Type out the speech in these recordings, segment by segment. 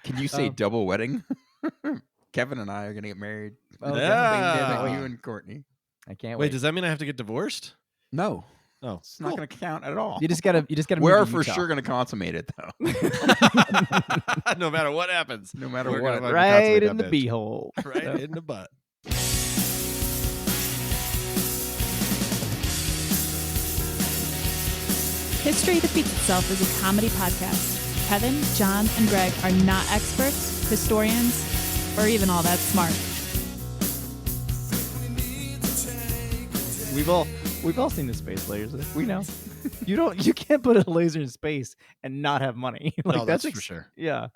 Can you say double wedding? Kevin and I are gonna get married. Oh, Yeah. You and Courtney. I can't Wait, wait. does that mean I have to get divorced? No, Oh, it's not gonna count at all. You just gotta. We are move to for Utah. sure gonna consummate it though. No matter what happens. No matter We're what. gonna Right in the bitch. beehole. Right in the butt. History Defeats Itself is a comedy podcast. Kevin, John, and Greg are not experts, historians, or even all that smart. We've all seen the space lasers. We know. You can't put a laser in space and not have money. No, that's for sure. Yeah.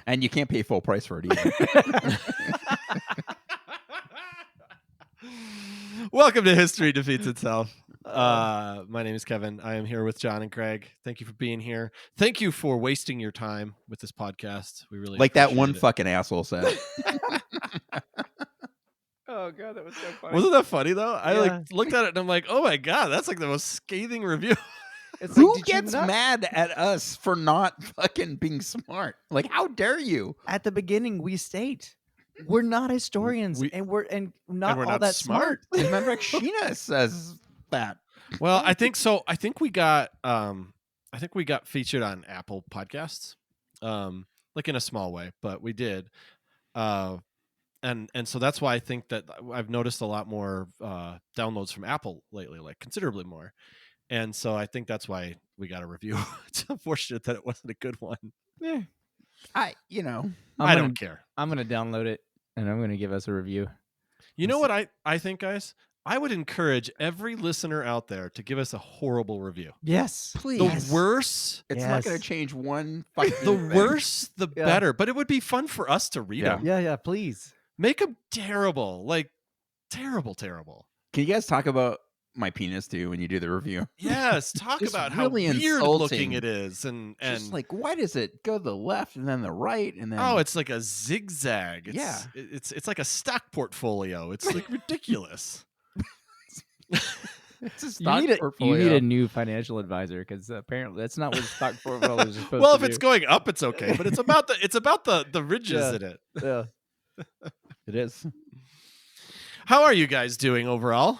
And you can't pay full price for it either. Welcome to History Defeats Itself. My name is Kevin. I am here with John and Craig. Thank you for being here. Thank you for wasting your time with this podcast. We really Like that one appreciate it. fucking asshole said. Oh god, that was so funny. Wasn't that funny though? I Yeah. like looked at it and I'm like, oh my god, that's like the most scathing review. It's Who did you gets not- mad at us for not fucking being smart? Like, how dare you? At the beginning, we state we're not historians, We- and we're not we're all not that smart. smart. Remember, Sheena says that. Well, I think so. I think we got featured on Apple Podcasts, like in a small way, but we did. And so that's why I think that I've noticed a lot more downloads from Apple lately, like considerably more. And so I think that's why we got a review. It's unfortunate that it wasn't a good one. Yeah. I don't care. I'm gonna download it and I'm gonna give us a review. You know what I think, guys? I would encourage every listener out there to give us a horrible review. Yes, please. The worse, It's not Yes. going to change one fucking the thing. worse, the Yeah. better. But it would be fun for us to read Yeah. them. Yeah, please. Make them terrible, like terrible. Can you guys talk about my penis too when you do the review? Yes, talk Just about really how weird looking insulting. it is, and Just like, why does it go to the left and then the right and then? oh, it's like a zigzag. It's, Yeah. it's like a stock portfolio. It's like ridiculous. it's a You stock need portfolio. a new financial advisor because apparently that's not what stock portfolios are supposed Well, to if it's do. going up, it's okay, but it's about the ridges Yeah. in it. Yeah. It is. How are you guys doing overall?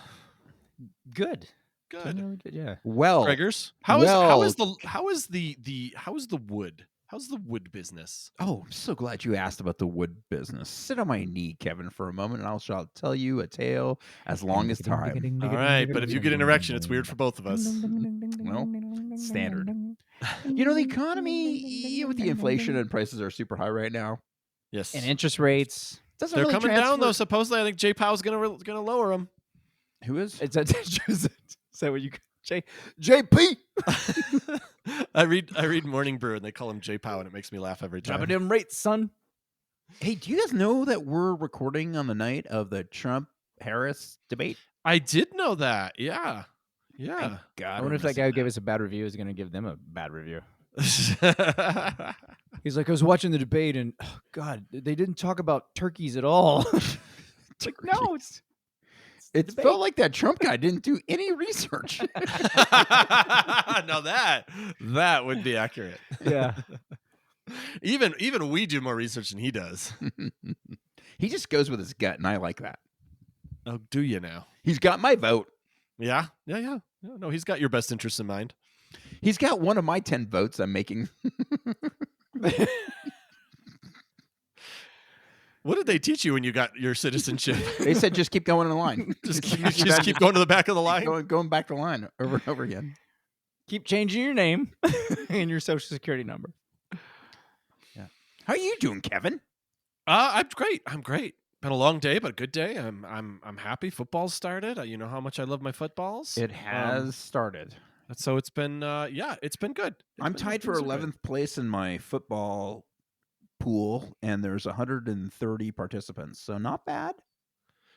Good. Good. Generally good, yeah. Well, Gregors, how is the wood? How's the wood business? oh, I'm so glad you asked about the wood business. Sit on my knee, Kevin, for a moment, and I shall tell you a tale as long as time. All right, but if you get an erection, it's weird for both of us. Well, standard. You know, the economy, with the inflation and prices are super high right now. Yes, And interest rates. Doesn't they're really coming down though. transfer- Supposedly, I think J Powell's gonna lower them. Who is? Is that what you JP? I read Morning Brew and they call him J Pow and it makes me laugh every time. Dropping them rates, son. Hey, do you guys know that we're recording on the night of the Trump-Harris debate? I did know that. Yeah. Thank God. I wonder if that guy who gave us a bad review is going to give them a bad review. He's like, I was watching the debate and oh, God, they didn't talk about turkeys at all. It's like, no, It debate. felt like that Trump guy didn't do any research. Now that would be accurate. yeah. Even we do more research than he does. He just goes with his gut, and I like that. Oh, do you now? He's got my vote. Yeah. No, he's got your best interests in mind. He's got one of my 10 votes I'm making. What did they teach you when you got your citizenship? They said just keep going in line. just keep going to the back of the line. Going back to the line over and over again. Keep changing your name and your social security number. How are you doing, Kevin? I'm great. Been a long day, but a good day. I'm happy. Football's started. You know how much I love my footballs. It has started. So it's been it's been good. I'm tied for 11th place in my football pool, and there's 130 participants, so not bad.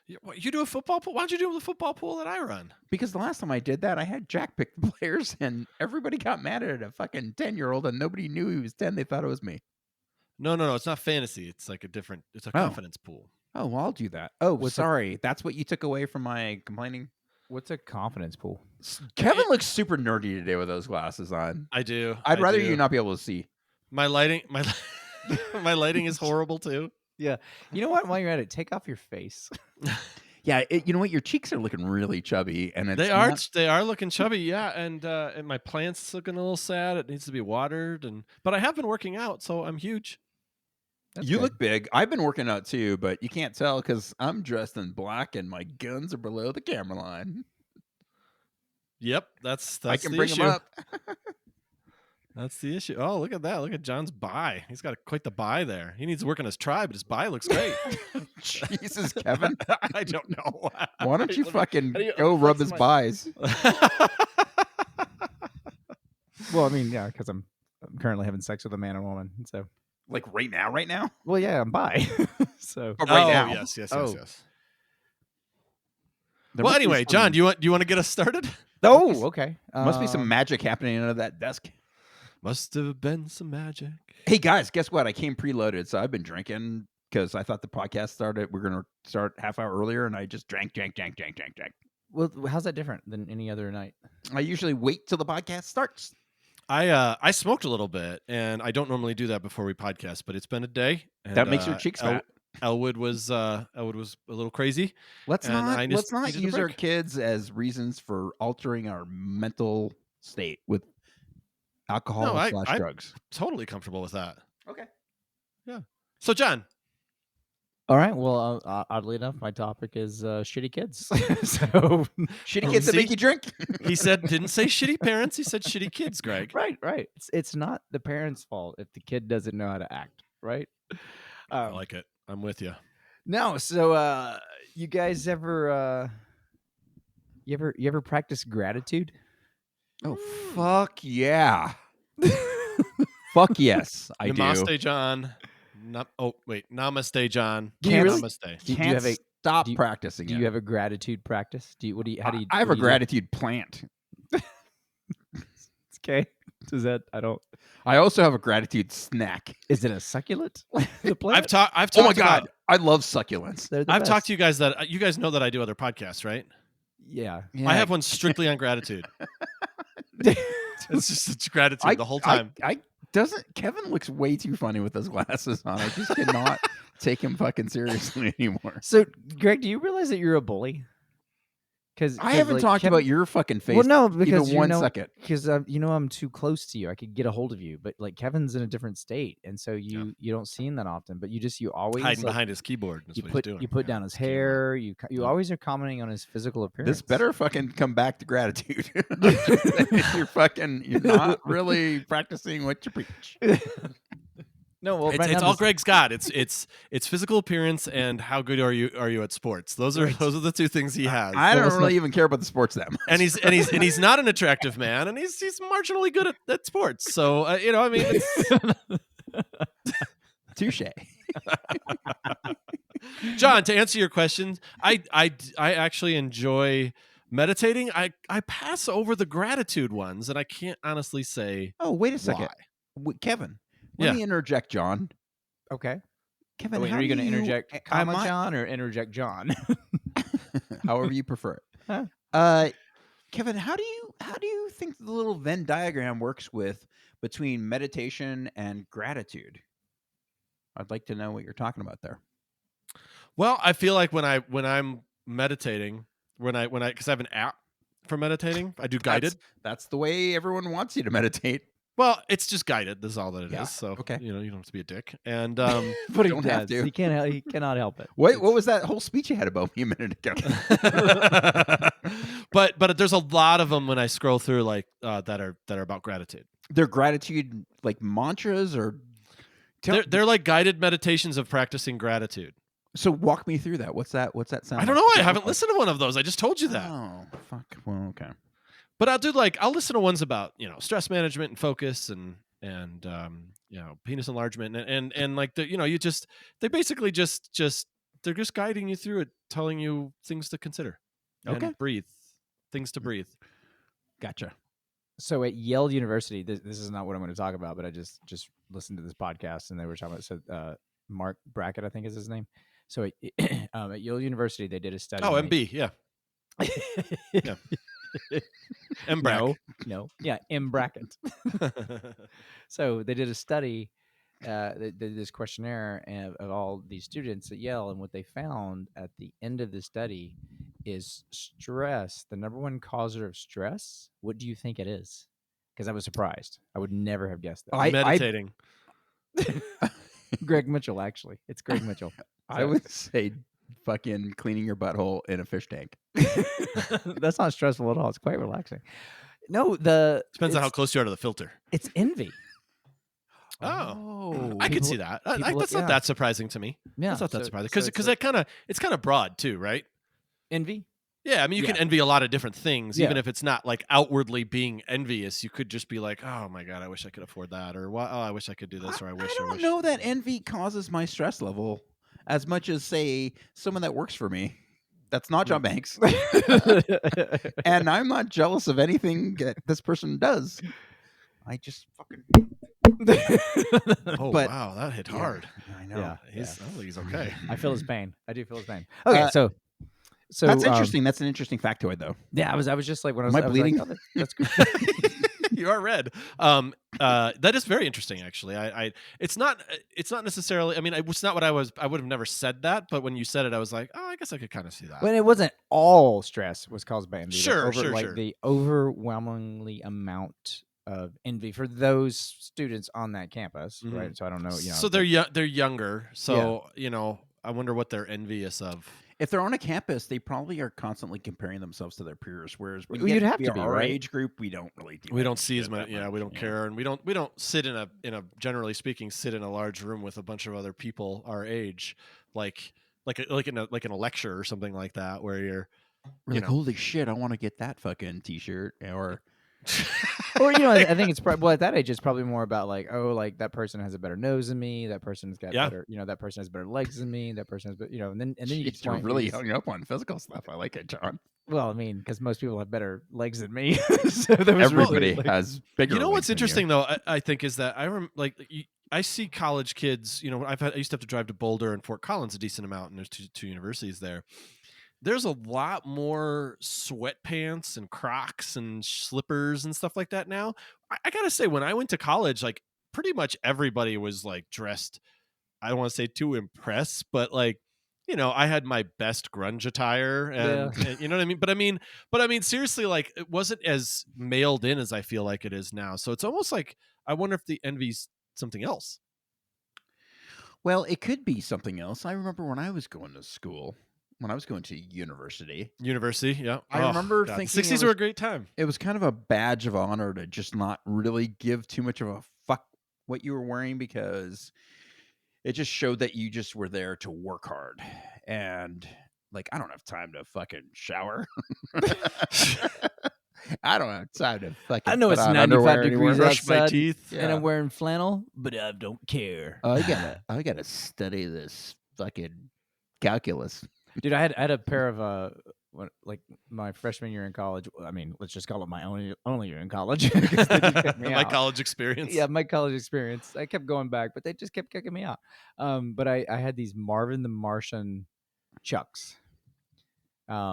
You do a football pool? Why don't you do the football pool that I run? Because the last time I did that, I had Jack pick the players, and everybody got mad at a fucking 10-year-old, and nobody knew he was 10. They thought it was me. No, it's not fantasy. It's like it's a Oh. confidence pool. Oh, well, I'll do that. Oh, What's sorry. That's what you took away from my complaining? What's a confidence pool? Kevin looks super nerdy today with those glasses on. I do. I'd I rather do. you not be able to see. My lighting My lighting is horrible too. Yeah. You know what? While you're at it, take off your face. Yeah, you know what? Your cheeks are looking really chubby, and it's They are looking chubby, yeah, and my plant's looking a little sad. It needs to be watered, but I have been working out, so I'm huge. That's You good. look big. I've been working out too, but you can't tell because I'm dressed in black and my guns are below the camera line. Yep, that's I can the bring issue. them up. That's the issue. Oh, look at that! Look at John's bi. He's got quite the bi there. He needs to work on his tri, but his bi looks great. Jesus, Kevin. I don't know. Why don't you fucking how do you go rub flex his my- buys? Well, I mean, yeah, because I'm currently having sex with a man and woman. So, Like right now? well, yeah, I'm bi. So, Oh, right oh, now. yes. Oh. There Well, must be anyway, some- John, do you want to get us started? oh, okay. must be some magic happening under that desk. Must have been some magic. Hey guys, guess what? I came preloaded, so I've been drinking because I thought the podcast started. We're gonna start half hour earlier, and I just drank. Well, how's that different than any other night? I usually wait till the podcast starts. I smoked a little bit, and I don't normally do that before we podcast, but it's been a day. And, That makes your cheeks fat. Elwood was a little crazy. Let's and I just not needed a use our break. kids as reasons for altering our mental state with alcohol No, slash drugs. Totally comfortable with that. Okay. So, John, All right. Well, oddly enough, my topic is shitty kids. So, Shitty kids that See? make you drink. he didn't say shitty parents. He said shitty kids, Greg. right. It's not the parents' fault if the kid doesn't know how to act, right? I like it. I'm with you. No. So, you guys ever you ever practice gratitude? Oh fuck yeah. Fuck yes, I Namaste, do. John. Namaste, John. Do you really? Namaste. Do you Can't have a stop do you- practicing Do it. you have a gratitude practice? How do you? I have what a do you do? gratitude plant. Okay. Does that? I don't. I also have a gratitude snack. Is it a succulent? The plant? I've talked. Oh my about- god, I love succulents. They're the I've talked best. to you guys that you guys know that I do other podcasts, right? Yeah. I have one strictly on gratitude. It's just gratitude the whole time. I doesn't. Kevin looks way too funny with those glasses on. I just cannot take him fucking seriously anymore. So, Greg, do you realize that you're a bully? Because I haven't talked about your fucking face. Well, no, because even 1 second. Because I'm too close to you. I could get a hold of you, but like Kevin's in a different state, and so you don't see him that often. But you always Hiding like, behind his keyboard. That's you what put he's doing. you put down his His keyboard. hair. You always are commenting on his physical appearance. This better fucking come back to gratitude. You're not really practicing what you preach. No, well, right It's now all this- Greg's got. It's physical appearance and how good are you at sports. Those are the two things he has. I don't let's really not- even care about the sports that much. and he's not an attractive man, and he's marginally good at sports. So I mean, it's, Touche. John, to answer your question, I actually enjoy meditating. I pass over the gratitude ones, and I can't honestly say Oh, wait a second. why. Kevin, let me interject, John. Okay. Kevin, Wait, how are you do going to interject, I comma might- John, or interject John? however you prefer it. Huh? Kevin, how do you think the little Venn diagram works between meditation and gratitude? I'd like to know what you're talking about there. Well, I feel like when I'm meditating, because I have an app for meditating, I do guided. That's the way everyone wants you to meditate. Well, it's just guided. That's all that it is. Yeah, So okay. you don't have to be a dick. And But he Don't have does. to. He can't. He cannot help it. What was that whole speech you had about me a minute ago? but there's a lot of them when I scroll through like that are about gratitude. They're gratitude like mantras or They're like guided meditations of practicing gratitude. so walk me through that. What's that sound I don't like? know. What's I that haven't look like? listened to one of those. I just told you that. Oh, fuck. Well, okay. But I'll listen to ones about stress management and focus and penis enlargement and like they basically just they're just guiding you through it, telling you things to consider. Okay. And breathe. Things to breathe. Gotcha. So at Yale University, this is not what I'm going to talk about, but I just listened to this podcast and they were talking about Mark Brackett, I think is his name. So at Yale University, they did a study. Oh, on MB, yeah. Yeah. MBrack. No, yeah, M Brackett. So they did a study they did this questionnaire of all these students at Yale, and what they found at the end of the study is stress. The number one causer of stress. What do you think it is? Because I was surprised. I would never have guessed that. Meditating. Greg Mitchell, actually, it's Greg Mitchell. I would say fucking cleaning your butthole in a fish tank. That's not stressful at all. It's quite relaxing. No, depends on how close you are to the filter. It's envy. Oh, I could see that. That's not yeah. that surprising to me. Yeah, that's not that surprising so because it's kind of broad too, right? Envy. Yeah, I mean, you can envy a lot of different things, Yeah. even if it's not like outwardly being envious. You could just be like, "Oh my god, I wish I could afford that," or "Oh, I wish I could do this," or "I wish." I don't know that envy causes my stress level as much as, say, someone that works for me. That's not John Banks, and I'm not jealous of anything that this person does. I just fucking. Oh But- wow, that hit hard. I know. Yeah. I don't think he's okay. I feel his pain. I do feel his pain. Okay, so That's interesting. That's an interesting factoid, though. Yeah, I was just like when Am I bleeding? Like, oh, that's good. You are red. That is very interesting, actually. It's not necessarily. I mean, it's not what I would have never said that, but when you said it, I was like, oh, I guess I could kind of see that. When it wasn't all stress was caused by envy. Sure. The overwhelmingly amount of envy for those students on that campus, Mhm. right? So I don't know. So they're younger. So I wonder what they're envious of. If they're on a campus, they probably are constantly comparing themselves to their peers. Whereas Well, you'd have to be, our right? age group, we don't really do. We that don't see as shit much. that Yeah, we don't care, and we don't sit in a generally speaking sit in a large room with a bunch of other people our age, like in a lecture or something like that, where you're We're like, holy shit, I want to get that fucking T-shirt. Or Or I think it's at that age it's probably more about like, oh, like that person has a better nose than me, that person's got better, that person has better legs than me, that person has, and then you get to you're point really where hung up on physical stuff. I like it, John. well, I mean, because most people have better legs than me, so that was Everybody really, has bigger. You know legs what's than interesting though? I think is that I see college kids. I used to have to drive to Boulder and Fort Collins a decent amount, and there's two universities there. There's a lot more sweatpants and Crocs and slippers and stuff like that now. I gotta say, when I went to college, like pretty much everybody was like dressed. I don't want to say to impress, but like, I had my best grunge attire, and you know what I mean. But I mean, seriously, like it wasn't as mailed in as I feel like it is now. So it's almost like I wonder if the envy's something else. Well, it could be something else. I remember when I was going to school. When I was going to university, Yeah. I remember thinking 60s were a great time. It was kind of a badge of honor to just not really give too much of a fuck what you were wearing, because it just showed that you just were there to work hard. And like, I don't have time to fucking shower. I don't have time to fucking. I know put it's on 95 underwear degrees anymore. Brush my outside, teeth. and I'm wearing flannel, but I don't care. I gotta study this fucking calculus. Dude, I had a pair of like my freshman year in college. I mean, let's just call it my only year in college. 'Cause they just kicked me My out. college experience. Yeah, my college experience. I kept going back, but they just kept kicking me out. But I had these Marvin the Martian Chucks.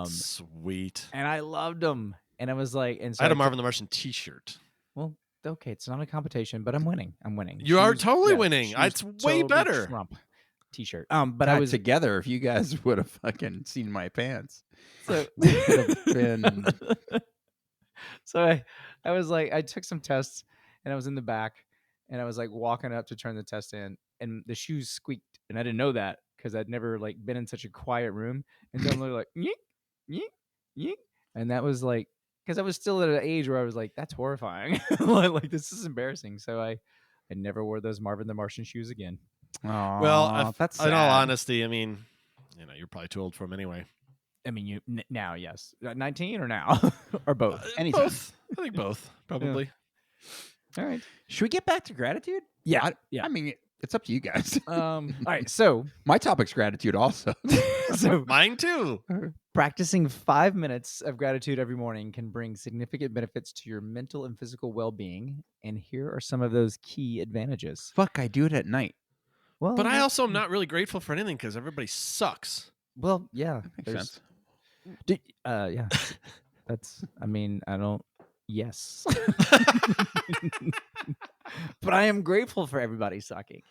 Sweet. And I loved them. And I was like, and so I had a Marvin the Martian T-shirt. well, okay, it's not a competition, but I'm winning. You are Shoes- totally yeah, winning. shoes It's way totally better. Trump T-shirt. But But I was together. If you guys would have fucking seen my pants, so we could have been. so I was like, I took some tests and I was in the back and I was like walking up to turn the test in and the shoes squeaked and I didn't know that because I'd never like been in such a quiet room and then they're like yeek, yeek, yeek. And that was like because I was still at an age where I was like, that's horrifying. like this is embarrassing. So I never wore those Marvin the Martian shoes again. Well, that's in all sad. honesty, I mean, you're probably too old for them anyway. I mean, you now, yes, 19 or now or both. Anytime. Both. I think both, probably. All right. Should we get back to gratitude? Yeah. I mean, it's up to you guys. All right. So My topic's gratitude also. so Mine too. practicing 5 minutes of gratitude every morning can bring significant benefits to your mental and physical well-being. And here are some of those key advantages. Fuck, I do it at night. Well, But I also am not really grateful for anything because everybody sucks. well, yeah, Makes sense. yeah. That's. I mean, I don't. Yes. But I am grateful for everybody sucking,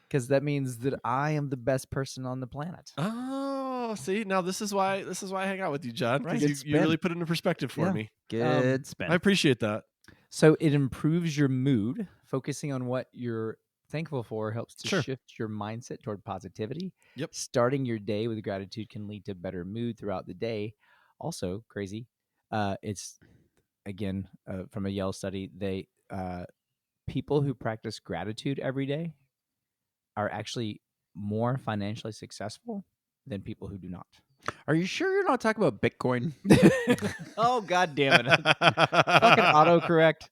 because that means that I am the best person on the planet. Oh, see, now this is why I hang out with you, John, Right. because Good you really spin. put it into perspective for Yeah. me. Good spin. I appreciate that. So it improves your mood. Focusing on what you're thankful for helps to Sure. shift your mindset toward positivity. Yep. Starting your day with gratitude can lead to better mood throughout the day. Also, crazy. It's again from a Yale study. They people who practice gratitude every day are actually more financially successful than people who do not. Are you sure you're not talking about Bitcoin? Oh, God damn it. Fucking autocorrect.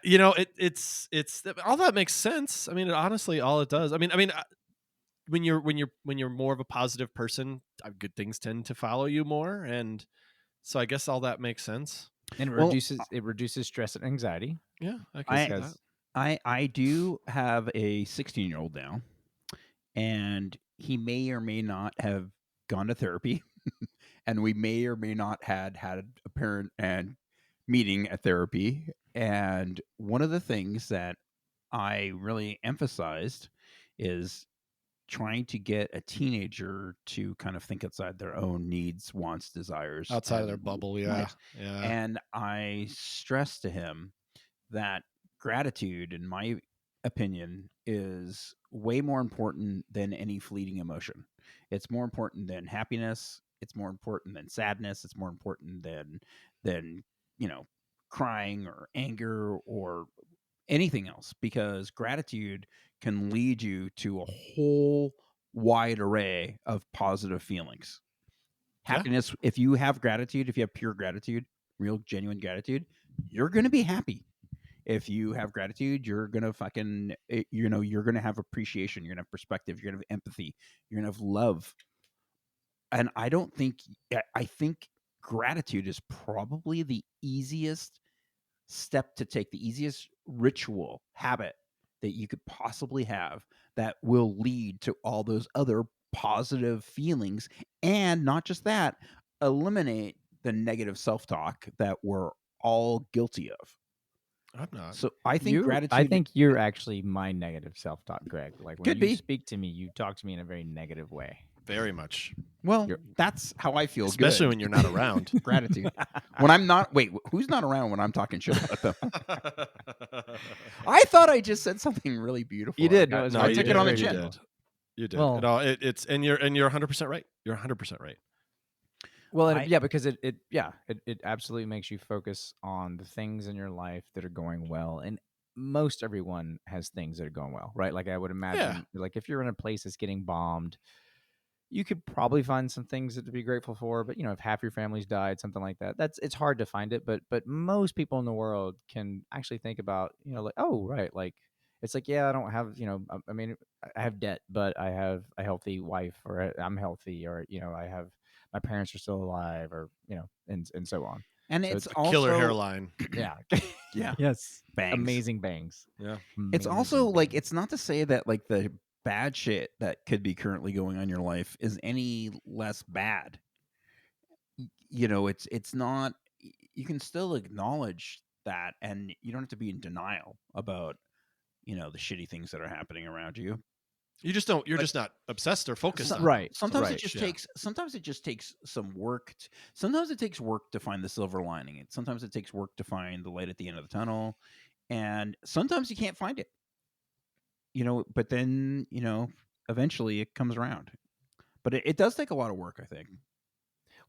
It's all that makes sense. I mean, honestly, all it does. I mean, when you're more of a positive person, good things tend to follow you more, and so I guess all that makes sense. And it Well, reduces stress and anxiety. Yeah, I can see that. I do have a 16-year-old now, and he may or may not have gone to therapy, and we may or may not had a parent and meeting at therapy. And one of the things that I really emphasized is trying to get a teenager to kind of think outside their own needs, wants, desires, Outside of their and bubble, yeah. lives. Yeah. And I stressed to him that gratitude, in my opinion, is way more important than any fleeting emotion. It's more important than happiness. It's more important than sadness. It's more important than crying or anger or anything else, because gratitude can lead you to a whole wide array of positive feelings. Yeah. Happiness, if you have gratitude, if you have pure gratitude, real genuine gratitude, you're going to be happy. If you have gratitude, you're going to you're going to have appreciation, you're going to have perspective, you're going to have empathy, you're going to have love. And I think gratitude is probably the easiest step to take, the easiest ritual habit that you could possibly have that will lead to all those other positive feelings. And not just that, eliminate the negative self-talk that we're all guilty of. I'm not. So I think gratitude, I think you're actually my negative self-talk, Greg. Like when Could you be. speak to me, you talk to me in a very negative way. Very much. well, that's how I feel. Especially good. when you're not around. Gratitude. When I'm not, wait, who's not around when I'm talking shit about them? I thought I just said something really beautiful. You did. I, No, it's I very took good. it on the Very chin. good. You did. Well- No, you're 100% right. You're 100% right. Well, I- yeah, because it absolutely makes you focus on the things in your life that are going well, and most everyone has things that are going well, right? Like I would imagine, like if you're in a place that's getting bombed, you could probably find some things that to be grateful for. But if half your family's died, something like that, it's hard to find it. But most people in the world can actually think about, like, oh right, like it's like, yeah, I don't have, I mean, I have debt, but I have a healthy wife, or I'm healthy, or I have my parents are still alive, or and so on. And So it's it's also Killer hairline. Yeah. Yeah. Yes. Bangs. Amazing bangs. Yeah. It's also Amazing like, bangs. it's not to say that like the bad shit that could be currently going on in your life is any less bad. It's not. You can still acknowledge that, and you don't have to be in denial about the shitty things that are happening around you. You just don't. You're But- just not obsessed or focused on. Right. Sometimes it right. just yeah. takes. Sometimes it just takes some work. Sometimes it takes work to find the silver lining. Sometimes it takes work to find the light at the end of the tunnel, and sometimes you can't find it. But then eventually it comes around. But it does take a lot of work, I think.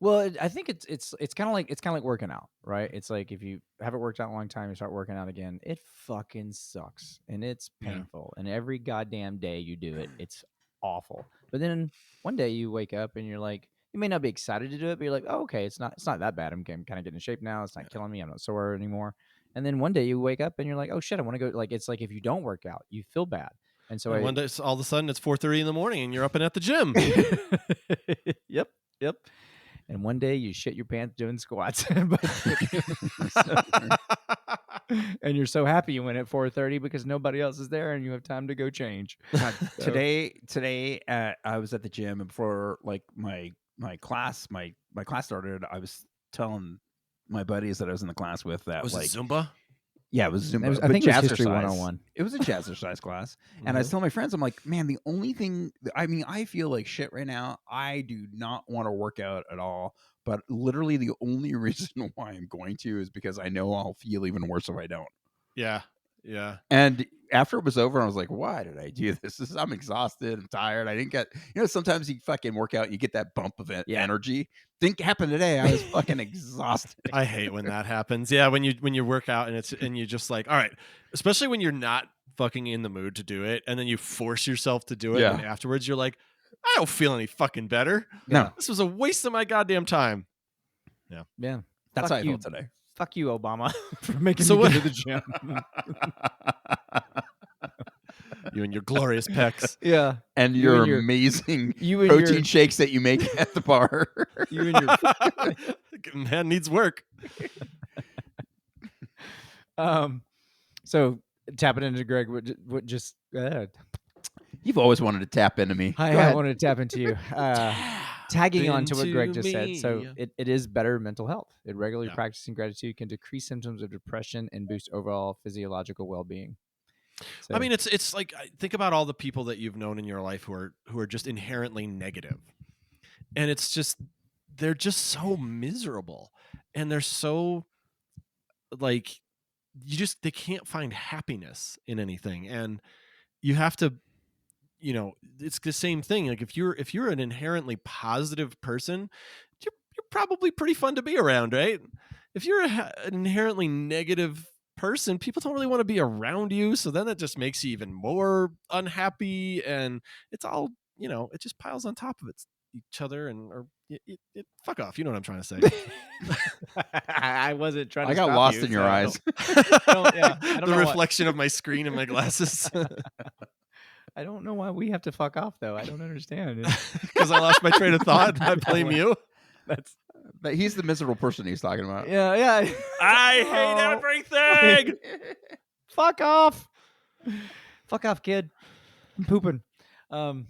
Well, I think it's kind of like working out, right? It's like if you haven't worked out in a long time, you start working out again, it fucking sucks and it's Yeah. painful. And every goddamn day you do it, it's awful. But then one day you wake up and you're like, you may not be excited to do it, but you're like, oh, okay, it's not that bad. I'm kind of getting in shape now. It's not killing me. I'm not sore anymore. And then one day you wake up and you're like, oh shit, I want to go. Like it's like if you don't work out, you feel bad. And so And one day, all of a sudden, it's 4:30 in the morning, and you're up and at the gym. Yep. And one day you shit your pants doing squats. And you're so happy you went at 4:30 because nobody else is there and you have time to go change. So- Today I was at the gym, and before like my class started, I was telling my buddies that I was in the class with that Was like it Zumba? yeah, it was Zumba. I but think it was History jazzercise. 101. It was a jazzercise class. And I was telling my friends, I'm like, man, the only thing, I mean, I feel like shit right now. I do not want to work out at all. But literally the only reason why I'm going to is because I know I'll feel even worse if I don't. Yeah. Yeah. And after it was over, I was like, why did I do this? I'm exhausted. I'm tired. I didn't get, sometimes you fucking work out and you get that bump of energy. Think happened today. I was fucking exhausted. I hate when that happens. Yeah, when you work out and you just like, all right, especially when you're not fucking in the mood to do it, and then you force yourself to do it, and afterwards you're like, I don't feel any fucking better. No. This was a waste of my goddamn time. Yeah. That's Fuck how I you. felt today. Fuck you, Obama, for making So me what- go to the gym. You and your glorious pecs. Yeah. And You your and your- amazing You and protein your shakes that you make at the bar. you and your Man needs work. so tapping into Greg would just You've always wanted to tap into me. Go I ahead. wanted to tap into you. Tagging on to what Greg into just said. So me. it is better mental health. It regularly Yeah. practicing gratitude can decrease symptoms of depression and boost overall physiological well-being. So, I mean, it's like, think about all the people that you've known in your life who are just inherently negative, and it's just they're just so miserable, and they're so like they can't find happiness in anything, and you have to, it's the same thing. Like if you're an inherently positive person, you're probably pretty fun to be around, right? If you're an inherently negative person, people don't really want to be around you, so then that just makes you even more unhappy, and it's all, it just piles on top of each other, and fuck off, you know what I'm trying to say. I wasn't trying to I got stop lost you, in your so I eyes. don't The know what- reflection of my screen and my glasses. I don't know why we have to fuck off though. I don't understand. Because I lost my train of thought. I blame you. That's But he's the miserable person he's talking about. yeah. I hate everything. Fuck off. Fuck off, kid. I'm pooping. All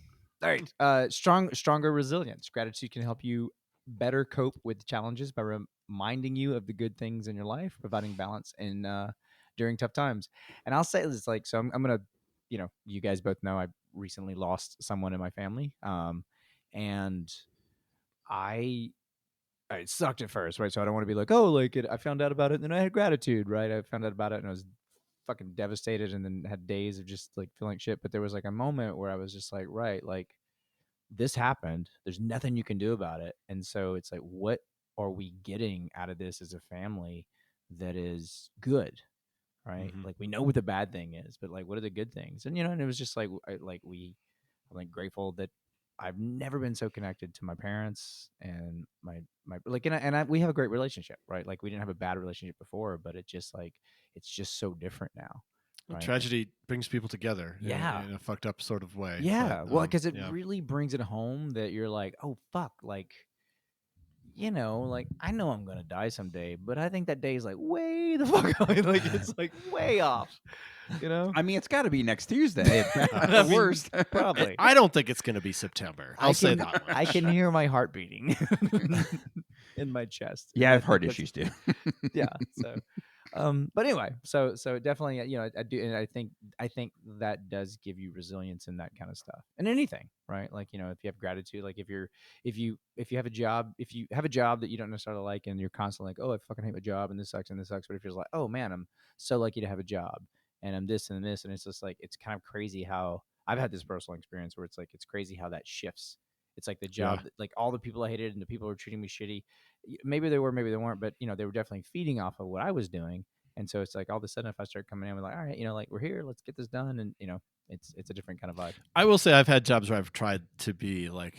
right. Stronger resilience. Gratitude can help you better cope with challenges by reminding you of the good things in your life, providing balance in during tough times. And I'll say this, like, so I'm gonna, you guys both know I recently lost someone in my family. And it sucked at first, right? So I don't want to be like, oh, like I found out about it and then I had gratitude, right? I found out about it and I was fucking devastated and then had days of just like feeling like shit. But there was like a moment where I was just like, right, like this happened. There's nothing you can do about it. And so it's like, what are we getting out of this as a family that is good? Right? Mhm. Like we know what the bad thing is, but like what are the good things? And and it was just like I'm like grateful that I've never been so connected to my parents and my like we have a great relationship, right? Like we didn't have a bad relationship before, but it's just so different now. Well, Right? tragedy brings people together. Yeah. In a fucked up sort of way. Yeah, But, well, because it yeah. really brings it home that you're like, oh fuck, like like I know I'm gonna die someday, but I think that day is like way the fuck like it's like way off. I mean, it's got to be next Tuesday. At I the mean, worst. probably. I don't think it's going to be September. I'll say that much. I can hear my heart beating in my chest. Yeah, I have heart That's- issues too. Yeah. So, but anyway, so definitely, I do, and I think that does give you resilience in that kind of stuff, and anything, right? Like if you have gratitude, like if you have a job, that you don't necessarily like, and you're constantly like, oh, I fucking hate my job, and this sucks, but if you're like, oh man, I'm so lucky to have a job, and I'm this and this, and it's just like it's kind of crazy how I've had this personal experience where it's like it's crazy how that shifts. It's like the job, that, like all the people I hated and the people who were treating me shitty. Maybe they were, maybe they weren't, but they were definitely feeding off of what I was doing. And so it's like all of a sudden, if I start coming in, we're like, all right, like we're here, let's get this done, and it's a different kind of vibe. I will say I've had jobs where I've tried to be like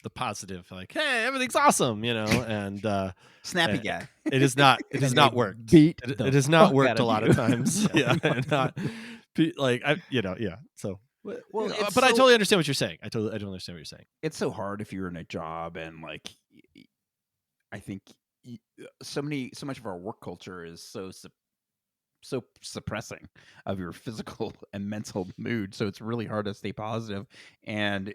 the positive, like, hey, everything's awesome, and Snappy Uh, guy. it has not worked. Beat It the has not fuck worked out a of lot you. of times. Yeah, and not like yeah. So, Well, it's but I so- totally understand what you're saying. I don't understand what you're saying. It's so hard if you're in a job and like, I think so much of our work culture is so suppressing of your physical and mental mood. So it's really hard to stay positive. And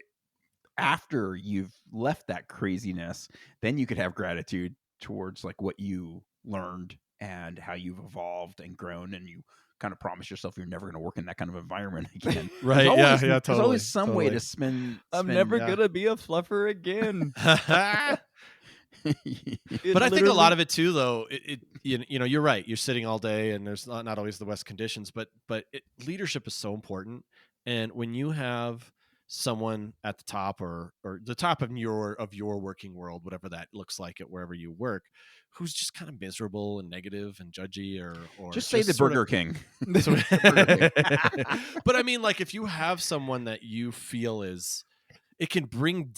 after you've left that craziness, then you could have gratitude towards like what you learned and how you've evolved and grown, and you kind of promise yourself you're never going to work in that kind of environment again. Right. There's always, Totally. There's always some way to spend. I'm never yeah. gonna be a fluffer again. But I think a lot of it too, though, you know, you're right. You're sitting all day, and there's not always the best conditions. But leadership is so important, and when you have someone at the top or the top of your working world, whatever that looks like at wherever you work, who's just kind of miserable and negative and judgy, or just say the sort Burger of, King. But I mean, like, if you have someone that you feel it can bring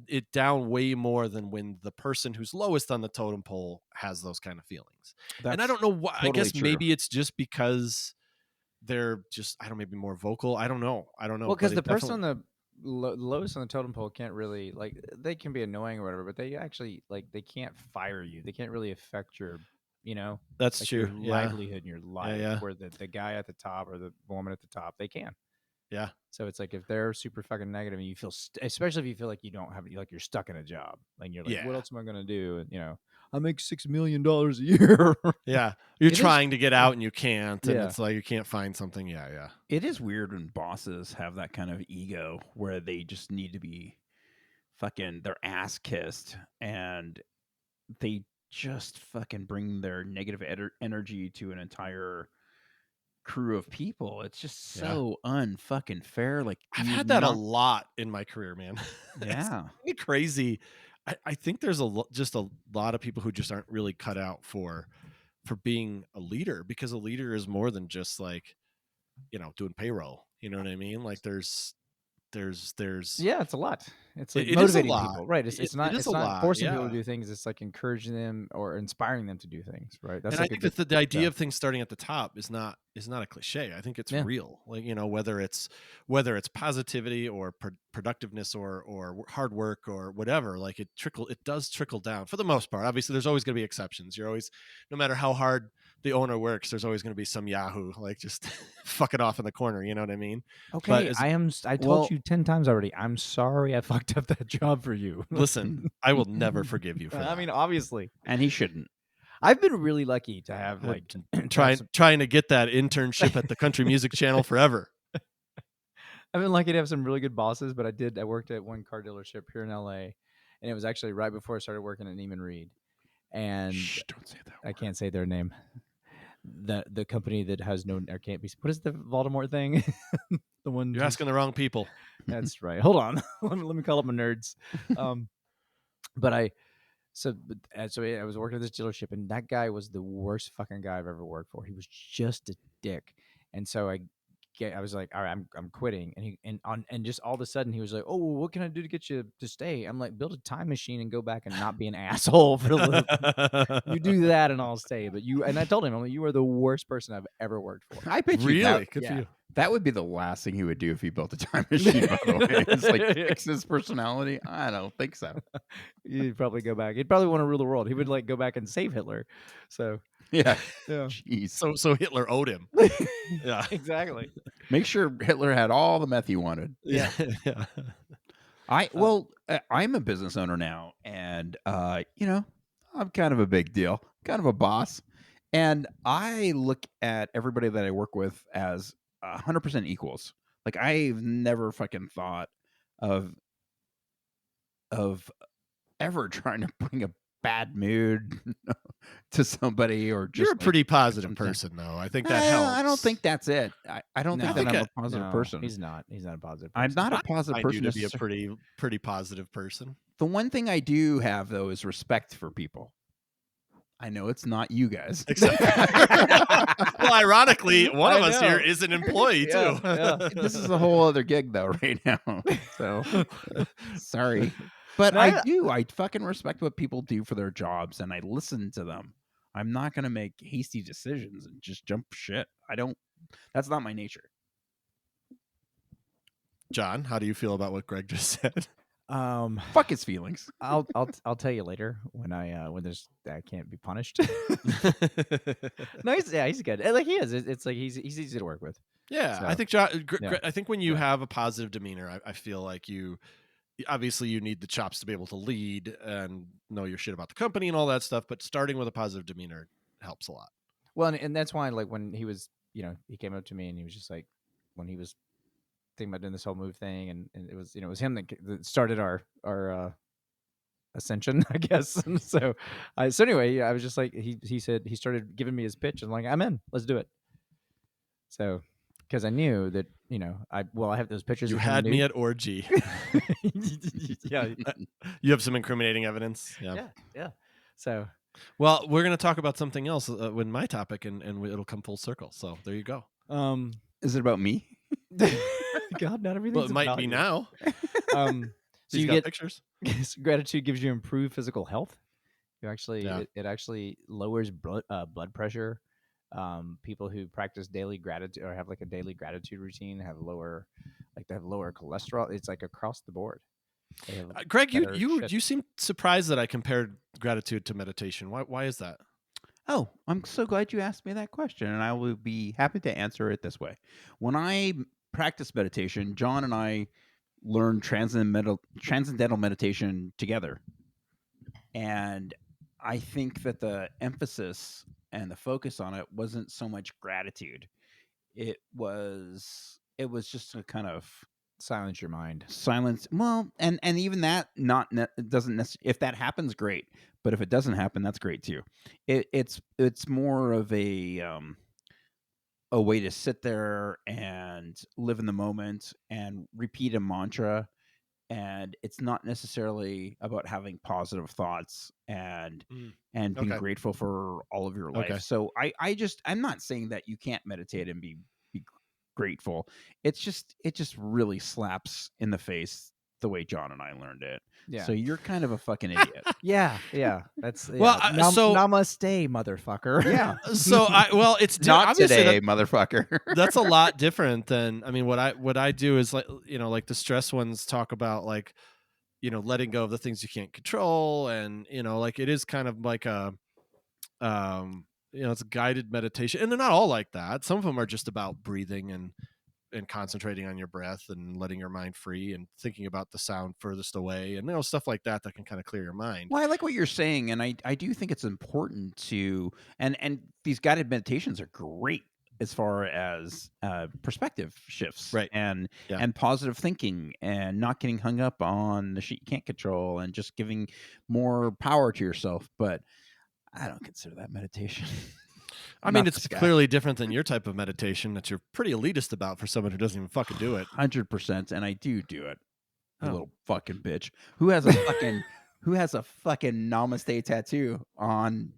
it down way more than when the person who's lowest on the totem pole has those kind of feelings. And I don't know why. totally I guess true. maybe it's just because they're just, I don't know, maybe more vocal. I don't know. Well, because the person on the lowest on the totem pole can't really, like, they can be annoying or whatever, but they actually, like, they can't fire you. They can't really affect your, you know, That's like true. your livelihood in your life. yeah. Where the guy at the top or the woman at the top, they can. Yeah. So it's like if they're super fucking negative and you feel, especially if you feel like you don't have, like you're stuck in a job, like you're like, Yeah. what else am I gonna do? And you know, I make $6 million a year. Yeah. You're It is- trying to get out and you can't. And Yeah. it's like you can't find something. Yeah. It is weird when bosses have that kind of ego where they just need to be fucking their ass kissed, and they just fucking bring their negative energy to an entire crew of people. It's just Yeah. so unfucking fair. Like, I've you had that a not- lot in my career, man. Yeah. It's crazy. I think there's just a lot of people who just aren't really cut out for being a leader, because a leader is more than just like, you know, doing payroll. You know what I mean? Like there's Yeah, it's a lot. It's like It is a motivating lot. people, right? It's not. It is It's a not lot, forcing people to yeah. do things. It's like encouraging them or inspiring them to do things, right? That's and like I think a that the idea of things starting at the top is not a cliche. I think it's Yeah. real. Like, you know, whether it's positivity or productiveness or hard work or whatever, like it does trickle down for the most part. Obviously, there's always going to be exceptions. You're always, no matter how hard the owner works, there's always going to be some yahoo like just fucking off in the corner. You know what I mean? Okay, as- I told well- you 10 times already. I'm sorry I fucked up that job for you. Listen, I will never forgive you for that. I mean, obviously, And he shouldn't. I've been really lucky to have like trying to get that internship at the Country Music Channel forever. I've been lucky to have some really good bosses, but I worked at one car dealership here in LA, and it was actually right before I started working at Neiman Reed. And Shh, don't say that. I can't say their name. The company that has no, or can't be. What is the Voldemort thing? The one You're asking the wrong people. That's right. Hold on. let me call up my nerds. But I was working at this dealership, and that guy was the worst fucking guy I've ever worked for. He was just a dick. And so I was like, all right, I'm quitting. And just all of a sudden he was like, oh, well, what can I do to get you to stay? I'm like, build a time machine and go back and not be an asshole for a little. You do that and I'll stay. But I told him, I'm like, you are the worst person I've ever worked for. I bet you Really? that, Good for yeah. you. that would be the last thing he would do if he built a time machine, by the way. It's like fix his personality. I don't think so. He'd probably go back. He'd probably want to rule the world. He would like go back and save Hitler. So Yeah. yeah, Jeez. So Hitler owed him. Yeah. exactly. Make sure Hitler had all the meth he wanted. Yeah. I'm a business owner now, and you know, I'm kind of a big deal, kind of a boss, and I look at everybody that I work with as 100% equals. Like, I've never fucking thought of ever trying to bring a bad mood to somebody, or just You're a pretty positive something. person, though. I think that helps. I don't think that's it. I don't think No. that I I'm think a positive No, person. He's not a positive person. I'm not a I positive find you person. to be a pretty positive person. The one thing I do have, though, is respect for people. I know it's not you guys. Except, well, ironically, one of I us know. here is an employee Yeah, too. yeah. This is a whole other gig, though, right now. So sorry. But No, I fucking respect what people do for their jobs, and I listen to them. I'm not going to make hasty decisions and just jump shit. That's not my nature. John, how do you feel about what Greg just said? Fuck his feelings. I'll tell you later when I can't be punished. No, he's good. Like he is. It's like he's easy to work with. Yeah, So, I think John. yeah. I think when you have a positive demeanor, I feel like you obviously you need the chops to be able to lead and know your shit about the company and all that stuff. But starting with a positive demeanor helps a lot. Well, and that's why, like, when he was, he came up to me and he was just like, when he was thinking about doing this whole move thing, and it was, it was him that started our ascension, I guess. And so anyway, I was just like, he said, he started giving me his pitch, and like, I'm in, let's do it. So, because I knew that, I have those pictures. You of him had me nude. at orgy. Yeah, You have some incriminating evidence. yeah. So, well, we're going to talk about something else with my topic, and it'll come full circle. So there you go. Is it about me? God, not everything. Well, it might be now. So He's you got get pictures. gratitude gives you improved physical health. You actually, Yeah. it actually lowers blood pressure. People who practice daily gratitude or have like a daily gratitude routine have lower cholesterol. It's like across the board. They have Greg, better you shit. you seem surprised that I compared gratitude to meditation. Why is that? Oh, I'm so glad you asked me that question, and I will be happy to answer it this way. When I practice meditation, John and I learned transcendental meditation together. And I think that the emphasis and the focus on it wasn't so much gratitude. It was just a kind of Silence your mind. silence. Well, and even that doesn't necessarily. If that happens, great. But if it doesn't happen, that's great too. It's more of a way to sit there and live in the moment and repeat a mantra. And it's not necessarily about having positive thoughts and being Okay. grateful for all of your life. Okay. So I'm not saying that you can't meditate and be grateful. It just really slaps in the face the way John and I learned it. Yeah. So you're kind of a fucking idiot. Yeah. That's Well, so- namaste, motherfucker. Yeah. So it's Not obviously today, motherfucker. that's a lot different than what I do is like the stress ones talk about like letting go of the things you can't control, and like it is kind of like a it's a guided meditation, and they're not all like that. Some of them are just about breathing and concentrating on your breath and letting your mind free and thinking about the sound furthest away and stuff like that can kind of clear your mind. Well, I like what you're saying, and I do think it's important to and these guided meditations are great as far as perspective shifts, Right. and Yeah. and positive thinking and not getting hung up on the shit you can't control and just giving more power to yourself. But I don't consider that meditation. I mean, Not it's this guy. clearly different than your type of meditation that you're pretty elitist about for someone who doesn't even fucking do it. 100%, and I do it. Oh. You little fucking bitch who has a fucking namaste tattoo on.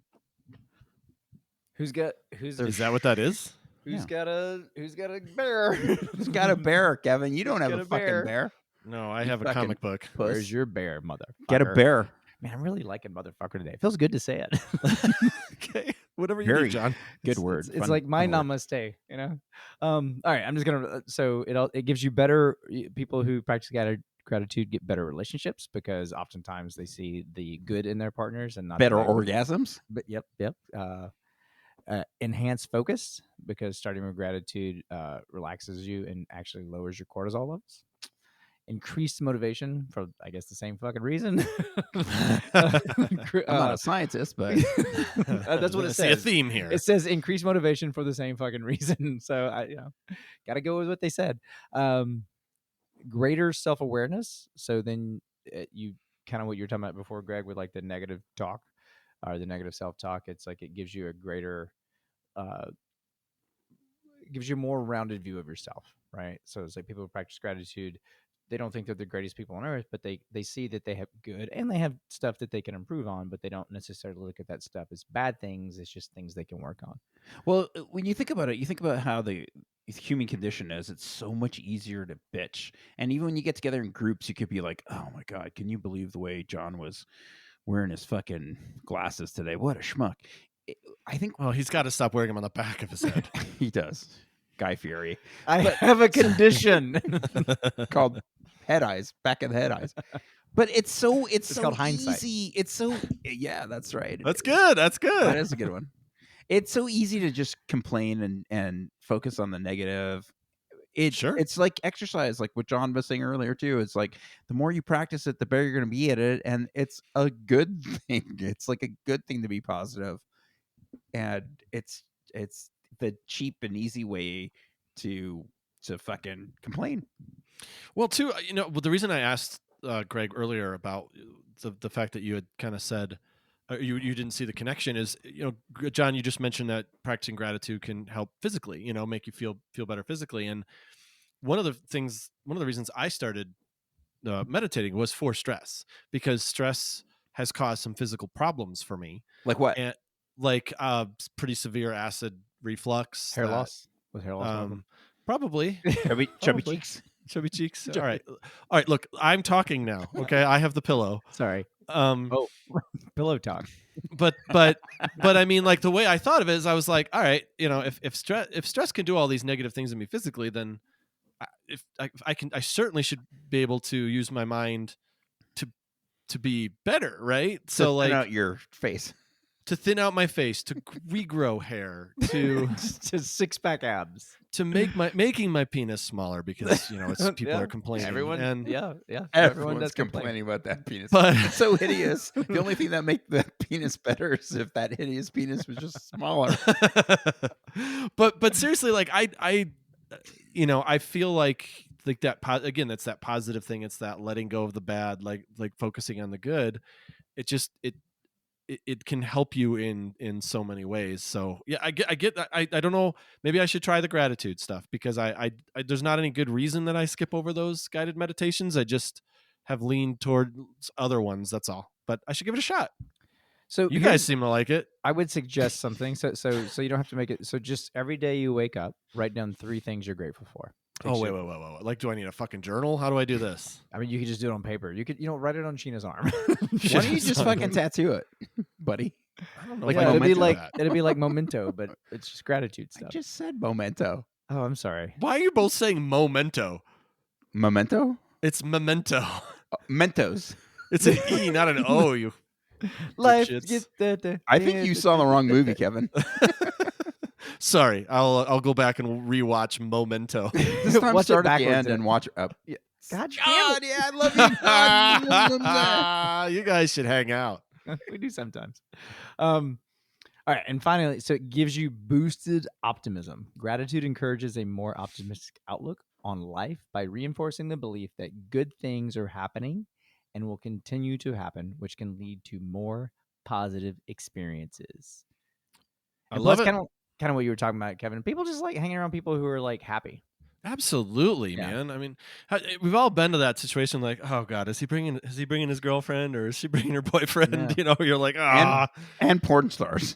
Who's Is that what that is? who's got a bear? Who's got a bear, Kevin? You don't have got a a fucking bear? bear. No, I You have a fucking comic book. puss. Where's your bear, motherfucker? Get a bear. Man, I'm really liking motherfucker today. It feels good to say it. Okay, whatever you Very do, John. good word. It's Fun- like my fun word. namaste, all right, I'm just gonna. So it gives you better. People who practice gratitude get better relationships because oftentimes they see the good in their partners and not Better the negative. orgasms. But yep. Enhanced focus because starting with gratitude relaxes you and actually lowers your cortisol levels. Increased motivation for, I guess, the same fucking reason. I'm not a scientist, but that's what I it see a says. theme here. It says increased motivation for the same fucking reason. So I, got to go with what they said. Greater self-awareness. So then you kind of what you were talking about before, Greg, with like the negative talk or the negative self-talk. It's like it gives you a greater, gives you a more rounded view of yourself, right? So it's like people who practice gratitude, they don't think they're the greatest people on earth, but they see that they have good and they have stuff that they can improve on, but they don't necessarily look at that stuff as bad things. It's just things they can work on. well, when you think about it, you think about how the human condition is. It's so much easier to bitch, and even when you get together in groups, you could be like, "Oh my god, can you believe the way John was wearing his fucking glasses today? What a schmuck!" I think Well, he's got to stop wearing them on the back of his head. he does. Guy Fieri I have a condition. called head eyes, back of the head eyes. But it's so called hindsight. easy. It's so yeah, that's right. That's good. That's That good. is a good one. It's so easy to just complain and focus on the negative. Sure. It's like exercise, like what John was saying earlier too. It's like the more you practice it, the better you're going to be at it, and it's a good thing. It's like a good thing to be positive, and it's the cheap and easy way to fucking complain. Well, too, the reason I asked Greg earlier about the fact that you had kind of said you didn't see the connection is, John, you just mentioned that practicing gratitude can help physically, make you feel better physically. And one of the reasons I started meditating was for stress, because stress has caused some physical problems for me. Like what? And like pretty severe acid reflux. Hair loss? Was hair loss one of them? Probably. Chubby Probably. cheeks. Chubby cheeks. All right. Look, I'm talking now. Okay, I have the pillow. Sorry. Oh, pillow talk. But I mean, like, the way I thought of it is, I was like, all right, if stress can do all these negative things to me physically, then I certainly should be able to use my mind to be better, right? So like out your face. To thin out my face, to regrow hair, to six-pack abs, to making my penis smaller, because it's people are complaining. Everyone, and everyone's complaining about that penis. But it's so hideous. The only thing that make the penis better is if that hideous penis was just smaller. but seriously, like I feel like that again, that's that positive thing. It's that letting go of the bad, like focusing on the good. It can help you in so many ways. So yeah, I get that. I don't know. Maybe I should try the gratitude stuff, because I there's not any good reason that I skip over those guided meditations. I just have leaned towards other ones. That's all. But I should give it a shot. So you guys seem to like it. I would suggest something. So you don't have to make it. So just every day you wake up, write down 3 things you're grateful for. Wait. Like, do I need a fucking journal? How do I do this? I mean, you could just do it on paper. You could, write it on Sheena's arm. Why don't you just fucking tattoo it, buddy? I don't know. Like, it'd be like memento, but it's just gratitude stuff. I just said memento. Oh, I'm sorry. Why are you both saying memento? Memento? It's memento. Mentos. It's an E, not an O. You life. I think you saw the wrong movie, Kevin. Sorry, I'll go back and rewatch Memento. This time start at the end and watch up. God, yeah, I love you. You guys should hang out. We do sometimes. All right, and finally, so it gives you boosted optimism. Gratitude encourages a more optimistic outlook on life by reinforcing the belief that good things are happening and will continue to happen, which can lead to more positive experiences. I love it. Kind of what you were talking about, Kevin. People just like hanging around people who are like happy. Absolutely, man. I mean, we've all been to that situation. Like, oh God, is he bringing his girlfriend, or is she bringing her boyfriend? Yeah. You're like, ah, and porn stars.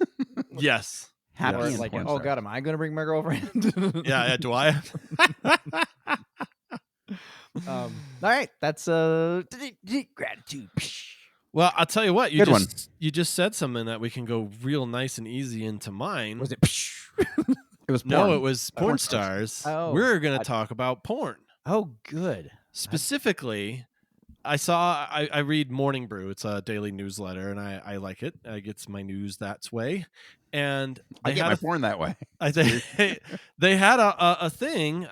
Yes, happy. Or And like, porn oh stars. God, am I going to bring my girlfriend? yeah. Do I? All right, that's gratitude. Well, I'll tell you what. Good one. You just said something that we can go real nice and easy into mine. Was it? It was porn. No, it was porn Porn stars. stars. Oh, We're going to talk about porn. Oh, good. Specifically, I read Morning Brew. It's a daily newsletter, and I like it. I get my news that way. And I get my porn that way. They had a thing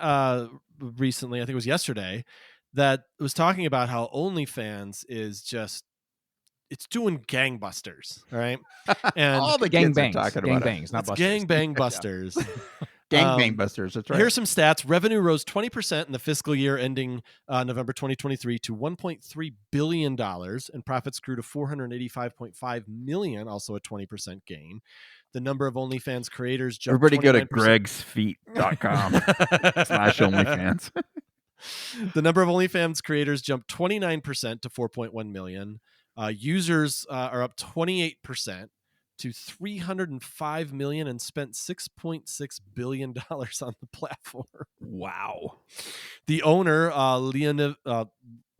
recently, I think it was yesterday, that was talking about how OnlyFans is just, it's doing gangbusters, right? And all the gang kids are bangs, talking gang about bangs, it. not it's busters. gang bang busters. Gang busters. That's right. Here's some stats. Revenue rose 20% in the fiscal year ending November 2023 to $1.3 billion, and profits grew to $485.5 million, also a 20% gain. The number of OnlyFans creators jumped. Everybody go to 29%. gregsfeet.com/OnlyFans. The number of OnlyFans creators jumped 29% to 4.1 million. Users are up 28% to 305 million and spent $6.6 billion on the platform. Wow. The owner,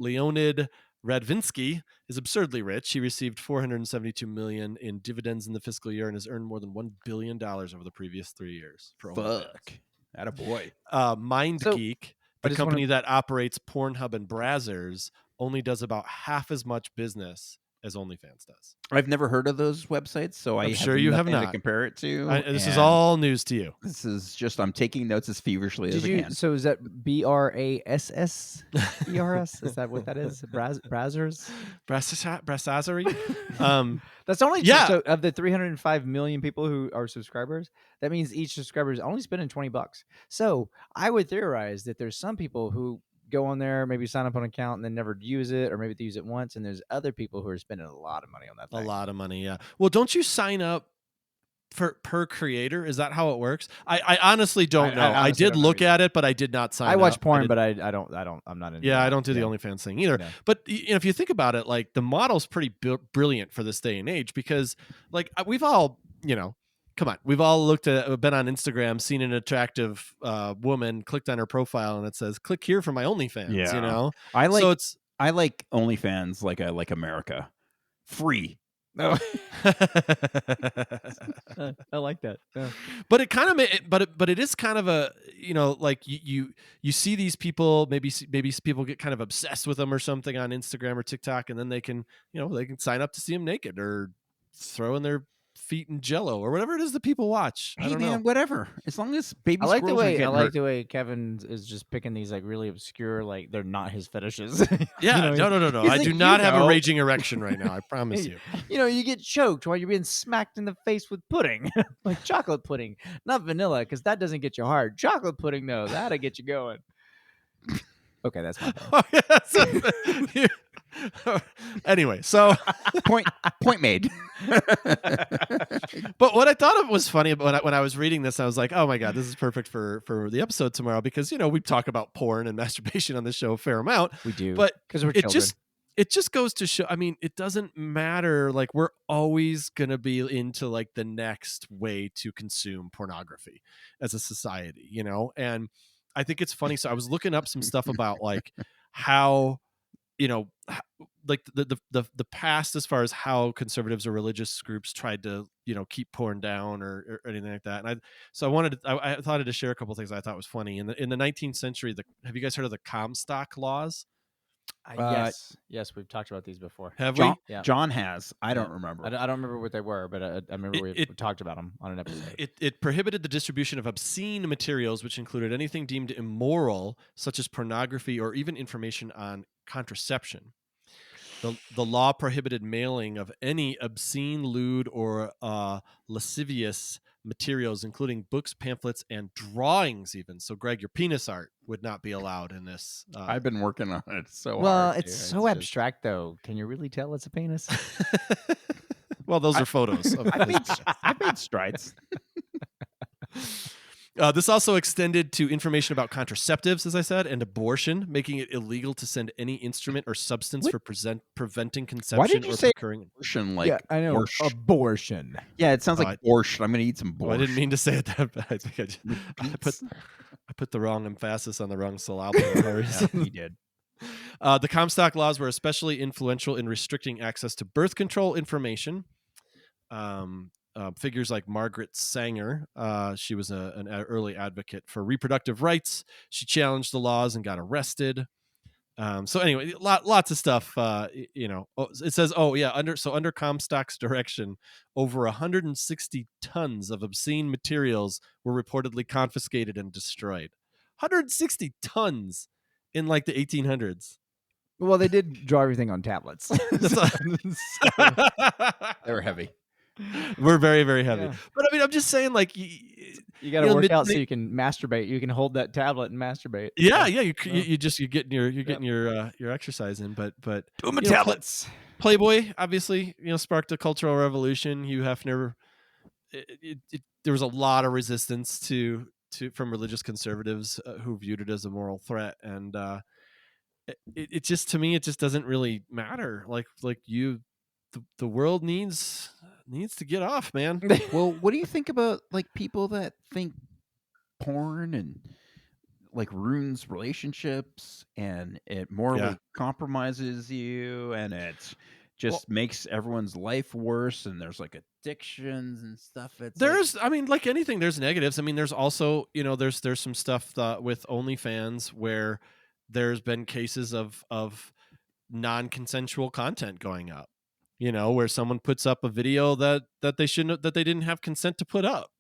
Leonid Radvinsky, is absurdly rich. He received $472 million in dividends in the fiscal year and has earned more than $1 billion over the previous 3 years. For Fuck. Attaboy. MindGeek, the just company that operates Pornhub and Brazzers, only does about half as much business as OnlyFans does. I've never heard of those websites, so I I'm have sure you have nothing to not. compare it to. This is and all news to you. This is just I'm taking notes as feverishly Did as I you? can. So is that BRASS? ERS? Is that what that is? Brazzers? Brassazery. That's only Yeah. So of the 305 million people who are subscribers, that means each subscriber is only spending $20. So I would theorize that there's some people who go on there, maybe sign up on an account and then never use it, or maybe they use it once, and there's other people who are spending a lot of money on that A thing. lot of money, yeah. Well, don't you sign up for per creator? Is that how it works? I honestly don't know. I honestly did don't know look either. at it, but I did not sign up. I watch porn, did- but I don't. I'm not into yeah, that. I don't do the OnlyFans thing either. No. But if you think about it, like the model's pretty brilliant for this day and age, because like we've all, come on, we've all been on Instagram, seen an attractive woman, clicked on her profile, and it says, "Click here for my OnlyFans." Yeah. I like so it's I like OnlyFans like I like America. Free. No. I like that. Yeah. But it kind of, but it is kind of a, like you see these people, maybe people get kind of obsessed with them or something on Instagram or TikTok, and then they can, they can sign up to see them naked or throw in their feet in Jello or whatever it is that people watch. I Hey don't man, know. whatever. As long as baby I like the squirrels aren't way getting hurt. the way Kevin is just picking these like really obscure, like they're not his fetishes. Yeah, You no. he's I like, do not have a know. raging erection right now. I promise you. You get choked while you're being smacked in the face with pudding, like chocolate pudding, not vanilla, because that doesn't get you hard. Chocolate pudding, though, that'll get you going. Okay, that's my thing. Anyway, so Point made. but what I thought of was funny when I was reading this, I was like, oh my God, this is perfect for the episode tomorrow, because we talk about porn and masturbation on this show a fair amount. We do, but because we're children. It just goes to show, I mean, it doesn't matter. Like, we're always going to be into like the next way to consume pornography as a society, and I think it's funny. So I was looking up some stuff about like how, like the past, as far as how conservatives or religious groups tried to, keep porn down or anything like that. And I thought to share a couple of things I thought was funny. In the 19th century, have you guys heard of the Comstock laws? Yes, we've talked about these before. Have John, we? Yeah. John has. I don't remember. I don't remember what they were, but I remember we talked about them on an episode. It prohibited the distribution of obscene materials, which included anything deemed immoral, such as pornography or even information on contraception. The law prohibited mailing of any obscene, lewd, or lascivious materials, including books, pamphlets, and drawings even. So, Greg, your penis art would not be allowed in this. I've been working on it so well, hard. it's so abstract, though. Can you really tell it's a penis? Well, those are photos. I've made strides. This also extended to information about contraceptives, as I said, and abortion, making it illegal to send any instrument or substance for preventing conception Why did you or say procuring. abortion? Like, yeah, I know. borscht? Abortion. Yeah, it sounds like borscht. I'm gonna eat some borscht. I didn't mean to say it that bad. I think I put the wrong emphasis on the wrong syllable. Yeah, you did. The Comstock laws were especially influential in restricting access to birth control information. Figures like Margaret Sanger, she was an early advocate for reproductive rights. She challenged the laws and got arrested. So anyway, lots of stuff. It says, under Comstock's direction, over 160 tons of obscene materials were reportedly confiscated and destroyed. 160 tons in like the 1800s. Well, they did draw everything on tablets. They were heavy. We're very, very heavy. Yeah. But I mean, I'm just saying, like, you got to work out so you can masturbate. You can hold that tablet and masturbate. Yeah. You're getting your exercise in. But do my tablets. Playboy obviously sparked a cultural revolution. Hugh Hefner. There was a lot of resistance from religious conservatives who viewed it as a moral threat, and it just, to me, it just doesn't really matter. The world needs to get off, man. Well, what do you think about like people that think porn and like ruins relationships and it morally compromises you and it just makes everyone's life worse and there's like addictions and stuff? I mean, like anything, there's negatives. I mean, there's also, there's some stuff with OnlyFans where there's been cases of non-consensual content going up. where someone puts up a video that they didn't have consent to put up,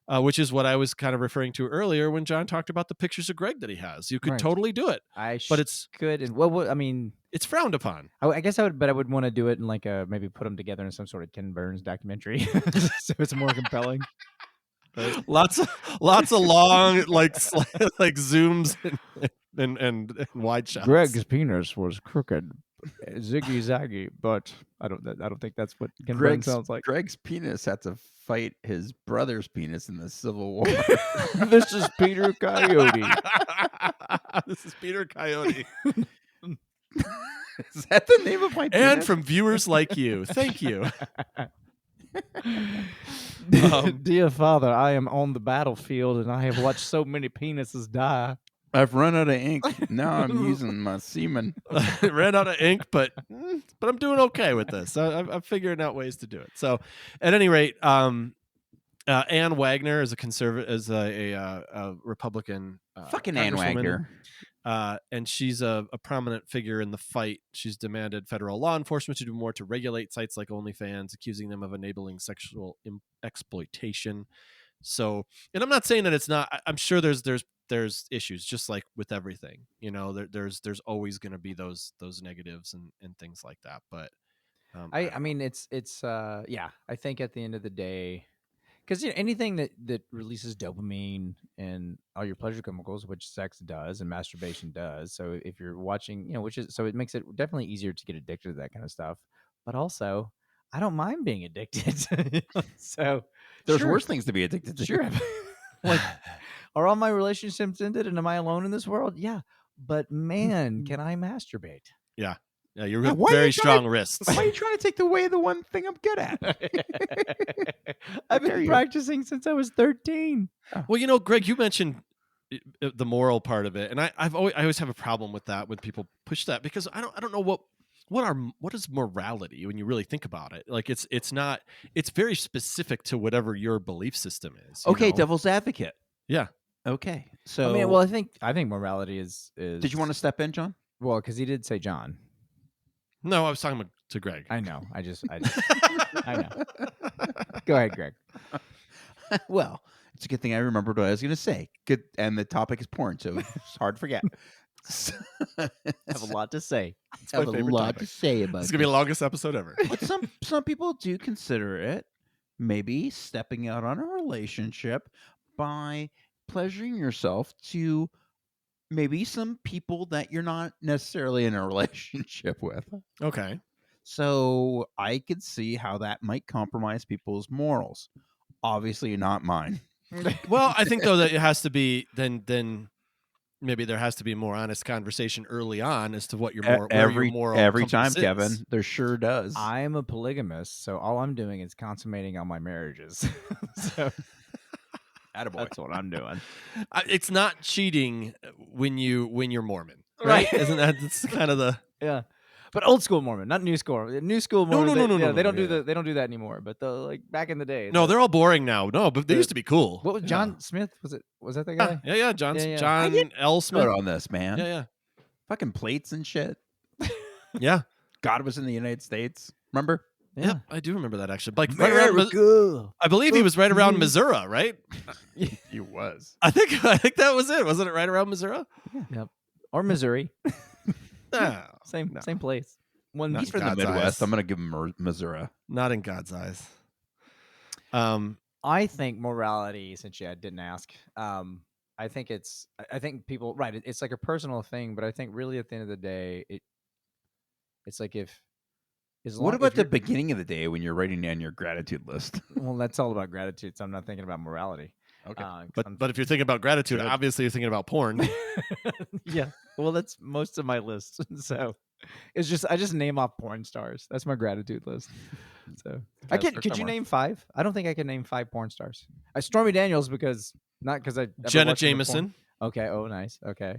which is what I was kind of referring to earlier when John talked about the pictures of Greg that he has. You could Right. totally do it, but it's good. And well, I mean, it's frowned upon. I guess I would, but I would want to do it in like maybe put them together in some sort of Ken Burns documentary, so it's more compelling. Lots of long like zooms and wide shots. Greg's penis was crooked, ziggy zaggy, but I don't think that's what Ken Burns sounds like. Greg's penis had to fight his brother's penis in the Civil War. This is Peter Coyote. This is Peter Coyote. Is that the name of my penis? And from viewers like you, thank you. Dear Father, I am on the battlefield and I have watched so many penises die. I've run out of ink. Now I'm using my semen. I ran out of ink, but I'm doing okay with this. I'm figuring out ways to do it. So, at any rate, Ann Wagner is a Republican. Fucking Ann Wagner. And she's a prominent figure in the fight. She's demanded federal law enforcement to do more to regulate sites like OnlyFans, accusing them of enabling sexual exploitation. So, and I'm not saying that it's not. I'm sure there's issues, just like with everything. There's always going to be those negatives and things like that. But I mean, it's yeah. I think at the end of the day, because anything that releases dopamine and all your pleasure chemicals, which sex does and masturbation does. So if you're watching, so it makes it definitely easier to get addicted to that kind of stuff. But also, I don't mind being addicted. So there's worse things to be addicted to. Sure. Like, are all my relationships ended and am I alone in this world? Yeah. But man, can I masturbate? Yeah. Yeah, you're very strong wrists. Why are you trying to take away the one thing I'm good at? I've been practicing since I was 13. Well, Greg, you mentioned the moral part of it, and I always have a problem with that when people push that, because I don't know what is morality when you really think about it. Like it's very specific to whatever your belief system is. Okay, devil's advocate. Yeah. Okay. So I mean, well, I think morality is. Did you want to step in, John? Well, because he did say John. No, I was talking to Greg. I know. I know. Go ahead, Greg. Well, it's a good thing I remembered what I was going to say. Good, and the topic is porn, so it's hard to forget. I have a lot to say. I have a lot to say about it. It's going to be the longest episode ever. But some people do consider it maybe stepping out on a relationship by pleasuring yourself to maybe some people that you're not necessarily in a relationship with. Okay. So I could see how that might compromise people's morals. Obviously not mine. Well, I think though that it has to be then maybe there has to be a more honest conversation early on as to what your moral every time, compass is. Kevin. There sure does. I am a polygamist, so all I'm doing is consummating all my marriages. So that's what I'm doing. It's not cheating when you're Mormon, right? Isn't that that's kind of the But old school Mormon, not new school. New school Mormon. No. They don't do that anymore. But like back in the day. No, they're all boring now. No, but they used to be cool. What was John Smith? Was that the guy? Yeah. John L. Smith Smith on this, man. Yeah. Fucking plates and shit. Yeah. God was in the United States. Remember? Yeah, I do remember that actually. Like America. I believe he was right around Missouri, right? He was. I think that was it. Wasn't it right around Missouri? Yep. Or Missouri. No. Same place. He's from the Midwest. I'm going to give him Missouri. Not in God's eyes. I think morality, since you didn't ask, I think people, right, it's like a personal thing, but I think really at the end of the day, it's like what about the beginning of the day when you're writing down your gratitude list? Well, that's all about gratitude, so I'm not thinking about morality. Okay. But if you're thinking about gratitude, obviously you're thinking about porn. Yeah. Well, that's most of my list. So it's just I just name off porn stars. That's my gratitude list. So could you name 5? I don't think I can name 5 porn stars. Stormy Daniels because I Jenna Jameson. Okay. Oh, nice. Okay.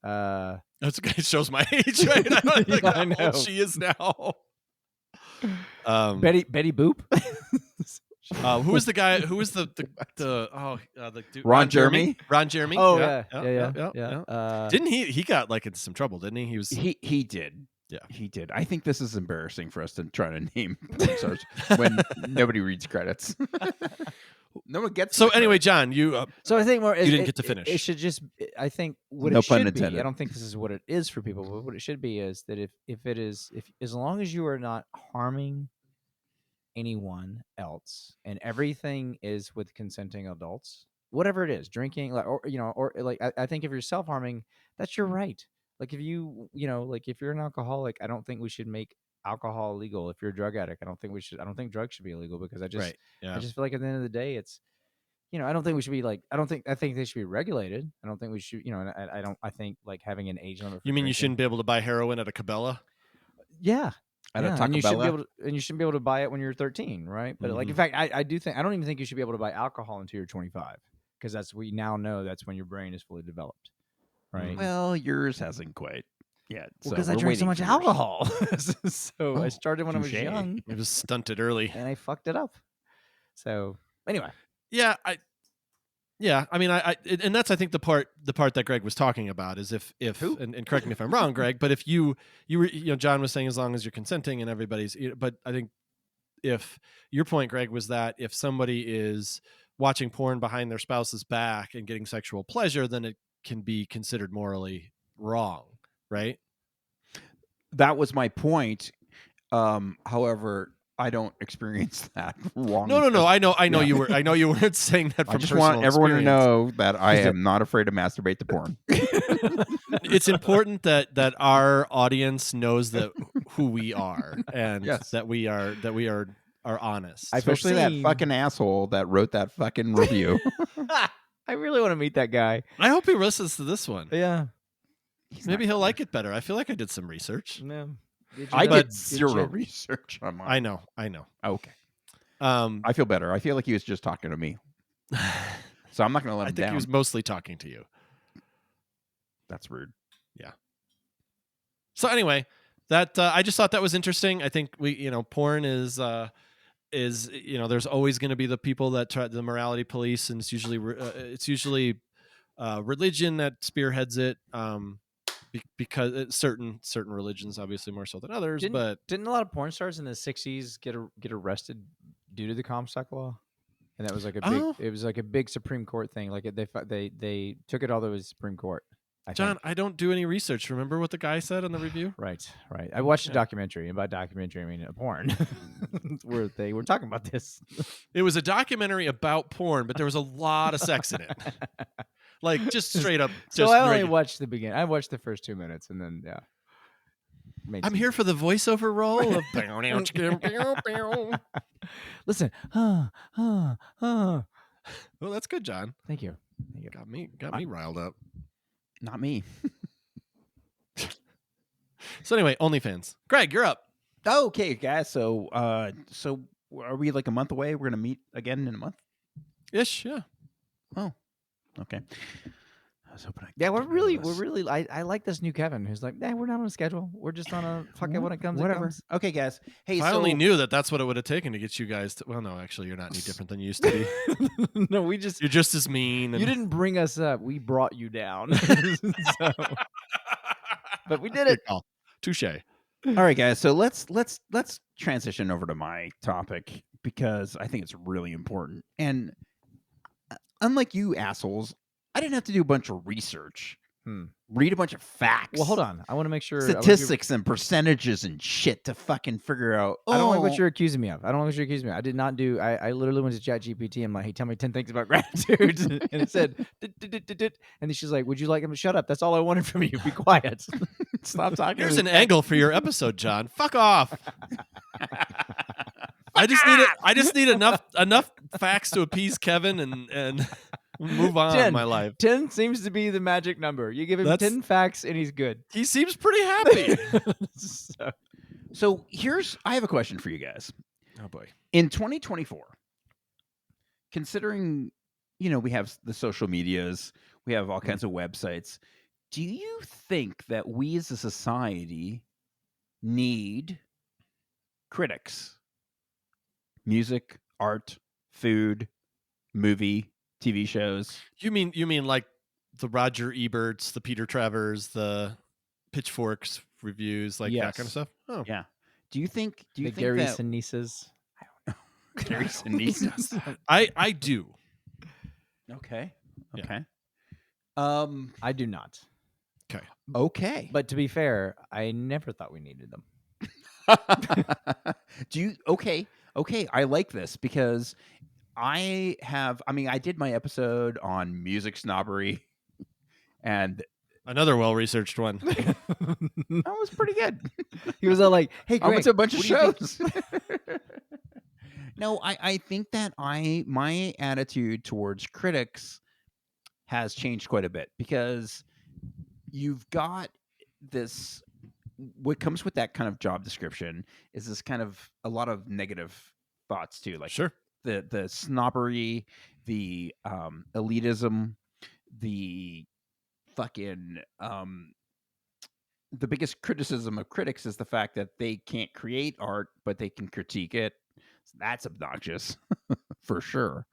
It shows my age, right? I don't think how old she is now. Betty Boop. Who was the guy? Who was the dude? Ron Jeremy? Ron Jeremy. Oh yeah. Didn't he got like into some trouble? Didn't he? He did. He did. I think this is embarrassing for us to try to name porn stars when nobody reads credits. No one gets. So the anyway, credit. John, you So I think more. You didn't get to finish. It should just. I think what No it pun should be. intended. I don't think this is what it is for people. But what it should be is that if as long as you are not harming anyone else and everything is with consenting adults, whatever it is, drinking, like, or like I think if you're self harming, that's your right. Like if like if you're an alcoholic, I don't think we should make alcohol illegal. If you're a drug addict, I don't think drugs should be illegal because I just right. Yeah. I just feel like at the end of the day, it's I don't think we should be like I think they should be regulated. I don't think we should and I think like having an age limit. For You mean you drinking- shouldn't be able to buy heroin at a Cabela? Yeah. At a Yeah, Taco and you shouldn't be Bella? able to, and you shouldn't be able to buy it when you're 13, right? But like, in fact, I do think I don't even think you should be able to buy alcohol until you're 25 because we now know that's when your brain is fully developed, right? Well, yours hasn't quite yet. Because so I we're drank so waiting much for yours. alcohol, so I Oh, started when I was touche. young, It was stunted early. and I fucked it up. So anyway, Yeah, I mean, and that's I think the part that Greg was talking about is if and correct me if I'm wrong, Greg, but if you were John was saying as long as you're consenting and everybody's, but I think if your point, Greg, was that if somebody is watching porn behind their spouse's back and getting sexual pleasure, then it can be considered morally wrong, right? That was my point. However, I don't experience that wrong. No. I know Yeah. you were. I know you weren't saying that I from just personal want everyone experience. to know that I am not afraid to masturbate to porn. It's important that our audience knows that who we are and Yes. that we are honest. I've Especially that seen- fucking asshole that wrote that fucking review. I really want to meet that guy. I hope he listens to this one. Yeah, Maybe he'll like it better. I feel like I did some research. no. I But- did zero research on mine. I know. Okay. I I feel better. I feel like he was just talking to me. So I'm not going to let him think down. he was mostly talking to you. That's rude. So anyway, that I just thought that was interesting. I think porn is there's always going to be the people that try the morality police, and it's usually religion that spearheads it. Because certain religions, obviously more so than others, Didn't a lot of porn stars in the 60s get arrested due to the Comstock law? And that was like a big. Oh. It was like a big Supreme Court thing. Like they took it all the way to the Supreme Court. I John, think. I don't do any research. Remember what the guy said on the review? Right. I watched a Yeah. documentary. And by documentary, I mean a porn. Where they were talking about this. It was a documentary about porn, but there was a lot of sex in it. Like just straight up. So Just I only regular. watched the beginning. I watched the first 2 minutes, and then made I'm some- here for the voiceover role of. Listen. Well, that's good, John. Thank you. Got me riled up. Not me. So anyway, OnlyFans. Greg, you're up. Okay, guys. So are we like a month away? We're going to meet again in a month? Ish, yeah. Okay. I was hoping I Yeah, could we're get rid really, of this. I like this new Kevin who's like, we're not on a schedule. We're just on a fuck it when it comes. Whatever. It comes. Okay, guys. Hey, If I only knew that's what it would have taken to get you guys to. Well, no, actually, you're not any different than you used to be. No, we just You're just as mean. you And... didn't bring us up. We brought you down. So, but we did it. Touche. All right, guys. So let's transition over to my topic because I think it's really important. And unlike you assholes, I didn't have to do a bunch of research. Read a bunch of facts. Well, hold on. I want to make sure Statistics and percentages and shit to fucking figure out. I don't like what you're accusing me of. I don't like what you're accusing me of. I did not do. I literally went to ChatGPT. I'm like, hey, tell me 10 things about gratitude, and it said, and then she's like, would you like him to shut up? That's all I wanted from you. Be quiet. Stop talking. Here's an angle for your episode, John. Fuck off. I just need enough facts to appease Kevin and move on in my life. 10 seems to be the magic number. You give him That's- 10 facts and he's good. He seems pretty happy. So I have a question for you guys. Oh boy. In 2024, considering, we have the social medias, we have all kinds of websites, do you think that we as a society need critics? Music, art, food, movie, TV shows? You mean like the Roger Eberts, the Peter Travers, the Pitchforks reviews, like that kind of Yes. stuff. Oh, Yeah. Do you think The that Gary Sinises. Gary Sinise? I do. Okay. Yeah. Okay. I do not. Okay. But to be fair, I never thought we needed them. Do you okay? I like this because I did my episode on music snobbery, and Another well-researched one. that was pretty good. He was all like, "Hey, I went Greg, to a bunch of what do you think?" shows. No, I think that my attitude towards critics has changed quite a bit because you've got this. What comes with that kind of job description is this kind of a lot of negative thoughts too, like Sure. the snobbery, the elitism, the fucking the biggest criticism of critics is the fact that they can't create art, but they can critique it. So that's obnoxious for sure.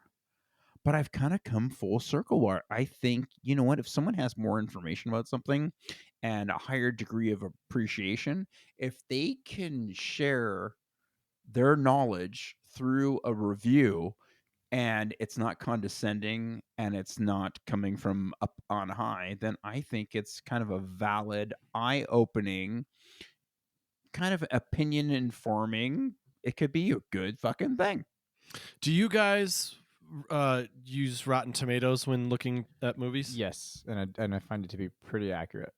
But I've kind of come full circle where I think, you know what, if someone has more information about something and a higher degree of appreciation, if they can share their knowledge through a review and it's not condescending and it's not coming from up on high, then I think it's kind of a valid, eye-opening, kind of opinion informing. It could be a good fucking thing. Do you guys use Rotten Tomatoes when looking at movies? Yes, and I find it to be pretty accurate.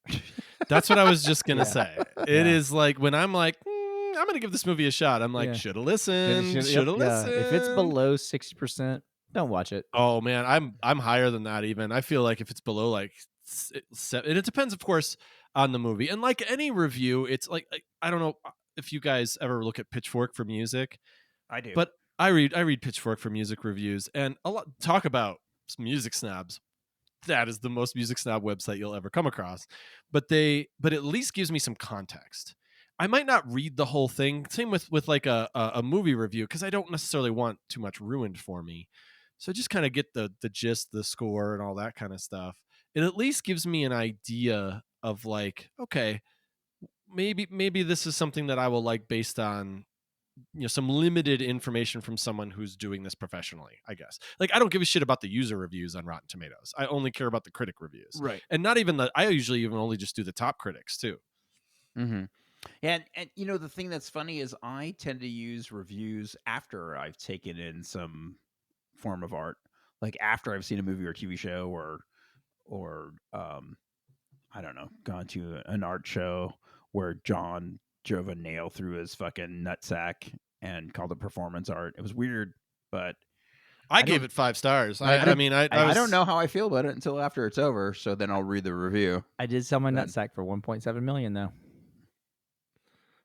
That's what I was just gonna Yeah. say. It is like when I'm like, I'm gonna give this movie a shot. I'm like, Yeah. should have listened. Should have listened. If it's below 60%, don't watch it. Oh man, I'm higher than that even. I feel like if it's below like and it depends, of course, on the movie. And like any review, it's like I don't know if you guys ever look at Pitchfork for music, I do. but I read Pitchfork for music reviews, and a lot talk about music snobs. That is the most music snob website you'll ever come across. But at least gives me some context. I might not read the whole thing. Same with like a movie review, because I don't necessarily want too much ruined for me. So just kind of get the gist, the score, and all that kind of stuff. It at least gives me an idea of like, okay, maybe this is something that I will like based on some limited information from someone who's doing this professionally, I guess. Like, I don't give a shit about the user reviews on Rotten Tomatoes. I only care about the critic reviews. Right. And not even I usually even only just do the top critics too. Mm-hmm. And the thing that's funny is I tend to use reviews after I've taken in some form of art, like after I've seen a movie or TV show or I don't know, gone to an art show where John drove a nail through his fucking nutsack and called it performance art. It was weird, but I gave it 5 stars. I I don't know how I feel about it until after it's over. So then I'll read the review. I did sell my Then- nutsack for $1.7 million, though.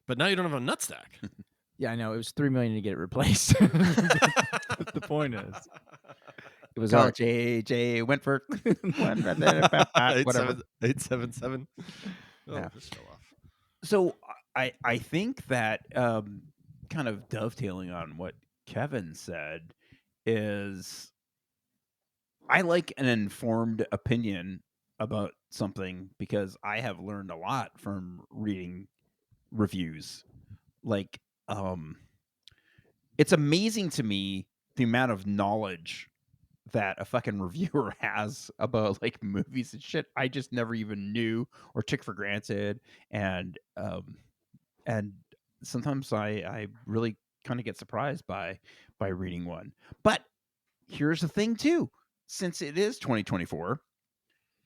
But now you don't have a nutsack. Yeah, I know. It was $3 million to get it replaced. The point is, it was Call art. JJ went for whatever. 877. Oh, Yeah. just fell off. So I think that kind of dovetailing on what Kevin said is I like an informed opinion about something because I have learned a lot from reading reviews. Like it's amazing to me the amount of knowledge that a fucking reviewer has about like movies and shit I just never even knew or took for granted, and sometimes I really kind of get surprised by reading one. But here's the thing too, since it is 2024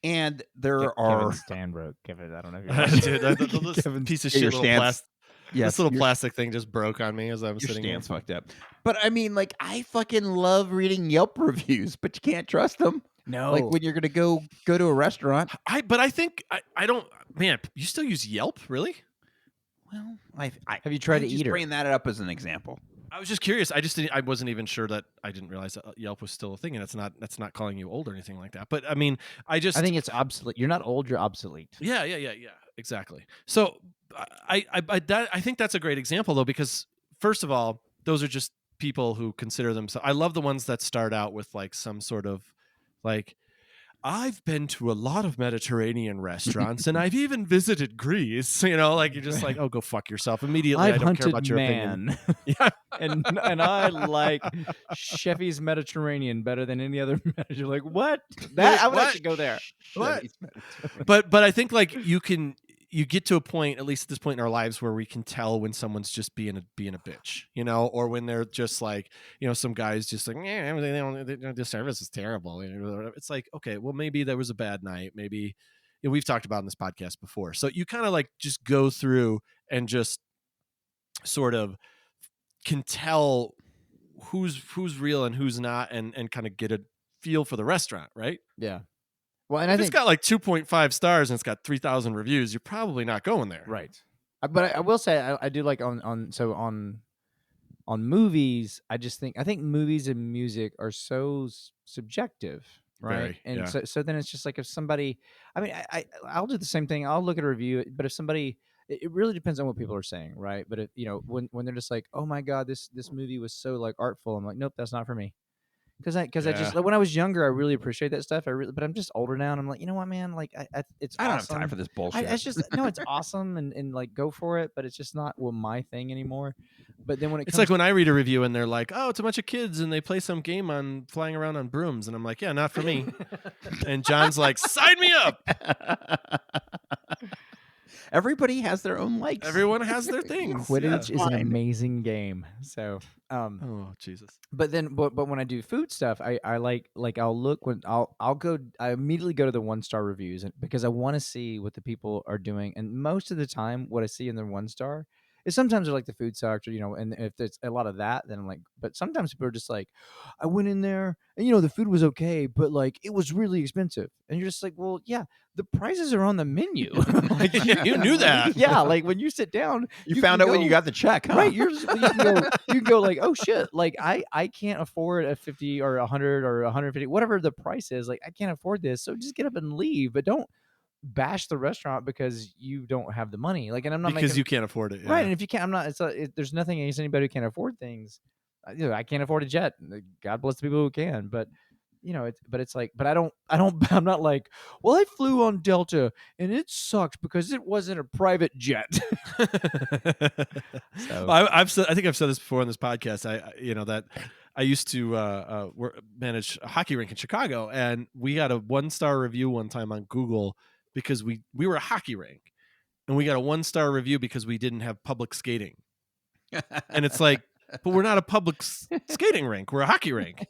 and there are Kevin Stan wrote. Kevin, I don't know if you're Dude, this Kevin's- piece of Yeah, your shit little stance- plastic. yes, This little your- plastic thing just broke on me as I was your sitting here. stance fucked up. But I mean, like, I fucking love reading Yelp reviews, but you can't trust them. No. Like when you're gonna go to a restaurant. But I think I don't. Man, you still use Yelp, really? Well, I Have you tried to just eat her? bringing that up as an example. I was just curious. I wasn't even sure that I didn't realize that Yelp was still a thing, and that's not calling you old or anything like that. But I mean, I think it's obsolete. You're not old. You're obsolete. Yeah, exactly. So I think that's a great example though, because first of all, those are just people who consider themselves. I love the ones that start out with like some sort of like, I've been to a lot of Mediterranean restaurants and I've even visited Greece. You know, like you're just like, oh, go fuck yourself immediately. I've I don't care hunted about your opinion. man, Yeah. and I like Chefy's Mediterranean better than any other. You're like, what? That I would what? actually go there. What? Chevy's Mediterranean. But I think like you get to a point, at least at this point in our lives, where we can tell when someone's just being a bitch, you know, or when they're just like, you know, some guys just like, yeah, the service is terrible. You know, it's like, okay, well, maybe there was a bad night. Maybe, you know, we've talked about in this podcast before. So you kind of like just go through and just sort of can tell who's real and who's not, and kind of get a feel for the restaurant, right? Yeah. Well, and If I it's think got like 2.5 stars and it's got 3,000 reviews, you're probably not going there. right. But I will say I do like on movies. I think movies and music are so subjective, right? Very, And yeah. so then it's just like if somebody, I mean, I'll do the same thing. I'll look at a review, but if somebody, it really depends on what people are saying, right? But if you know when they're just like, oh my god, this movie was so like artful, I'm like, nope, that's not for me. Because I just Yeah. like, when I was younger, I really appreciate that stuff. But I'm just older now, and I'm like, you know what, man? Like, it's I don't awesome. have time for this bullshit. It's just no, it's awesome, and like go for it. But it's just not my thing anymore. But then when It's comes like when I read a review and they're like, oh, it's a bunch of kids and they play some game on flying around on brooms. And I'm like, yeah, not for me. And John's like, sign me up. Everybody has their own likes. Everyone has their things. Quidditch Yeah. is an Fine. amazing game. So, Oh, Jesus. but when I do food stuff, I like I'll look when I'll go. I immediately go to the 1-star reviews, because I want to see what the people are doing. And most of the time, what I see in their 1-star is sometimes they're like, the food sucked, or you know. And if there's a lot of that, then I'm like. But sometimes people are just like, I went in there and you know the food was okay, but like it was really expensive. And you're just like, well, yeah, the prices are on the menu. Like You knew that. Yeah, like when you sit down, You can found out when go- you got the check, huh? Right, you can go like, oh shit, like I can't afford a 50 or 100 or 150, whatever the price is. Like I can't afford this, so just get up and leave. But don't bash the restaurant because you don't have the money. Like, and I'm not Because making, you can't afford it. Yeah. right. And if you can't, I'm not. There's nothing against anybody who can't afford things. You know, I can't afford a jet. God bless the people who can, but. You know, it's like, but I'm not like, well, I flew on Delta and it sucked because it wasn't a private jet. So. Well, I think I've said this before on this podcast. I used to manage a hockey rink in Chicago, and we got a 1-star review one time on Google because we were a hockey rink, and we got a 1-star review because we didn't have public skating. And it's like, but we're not a public skating rink. We're a hockey rink.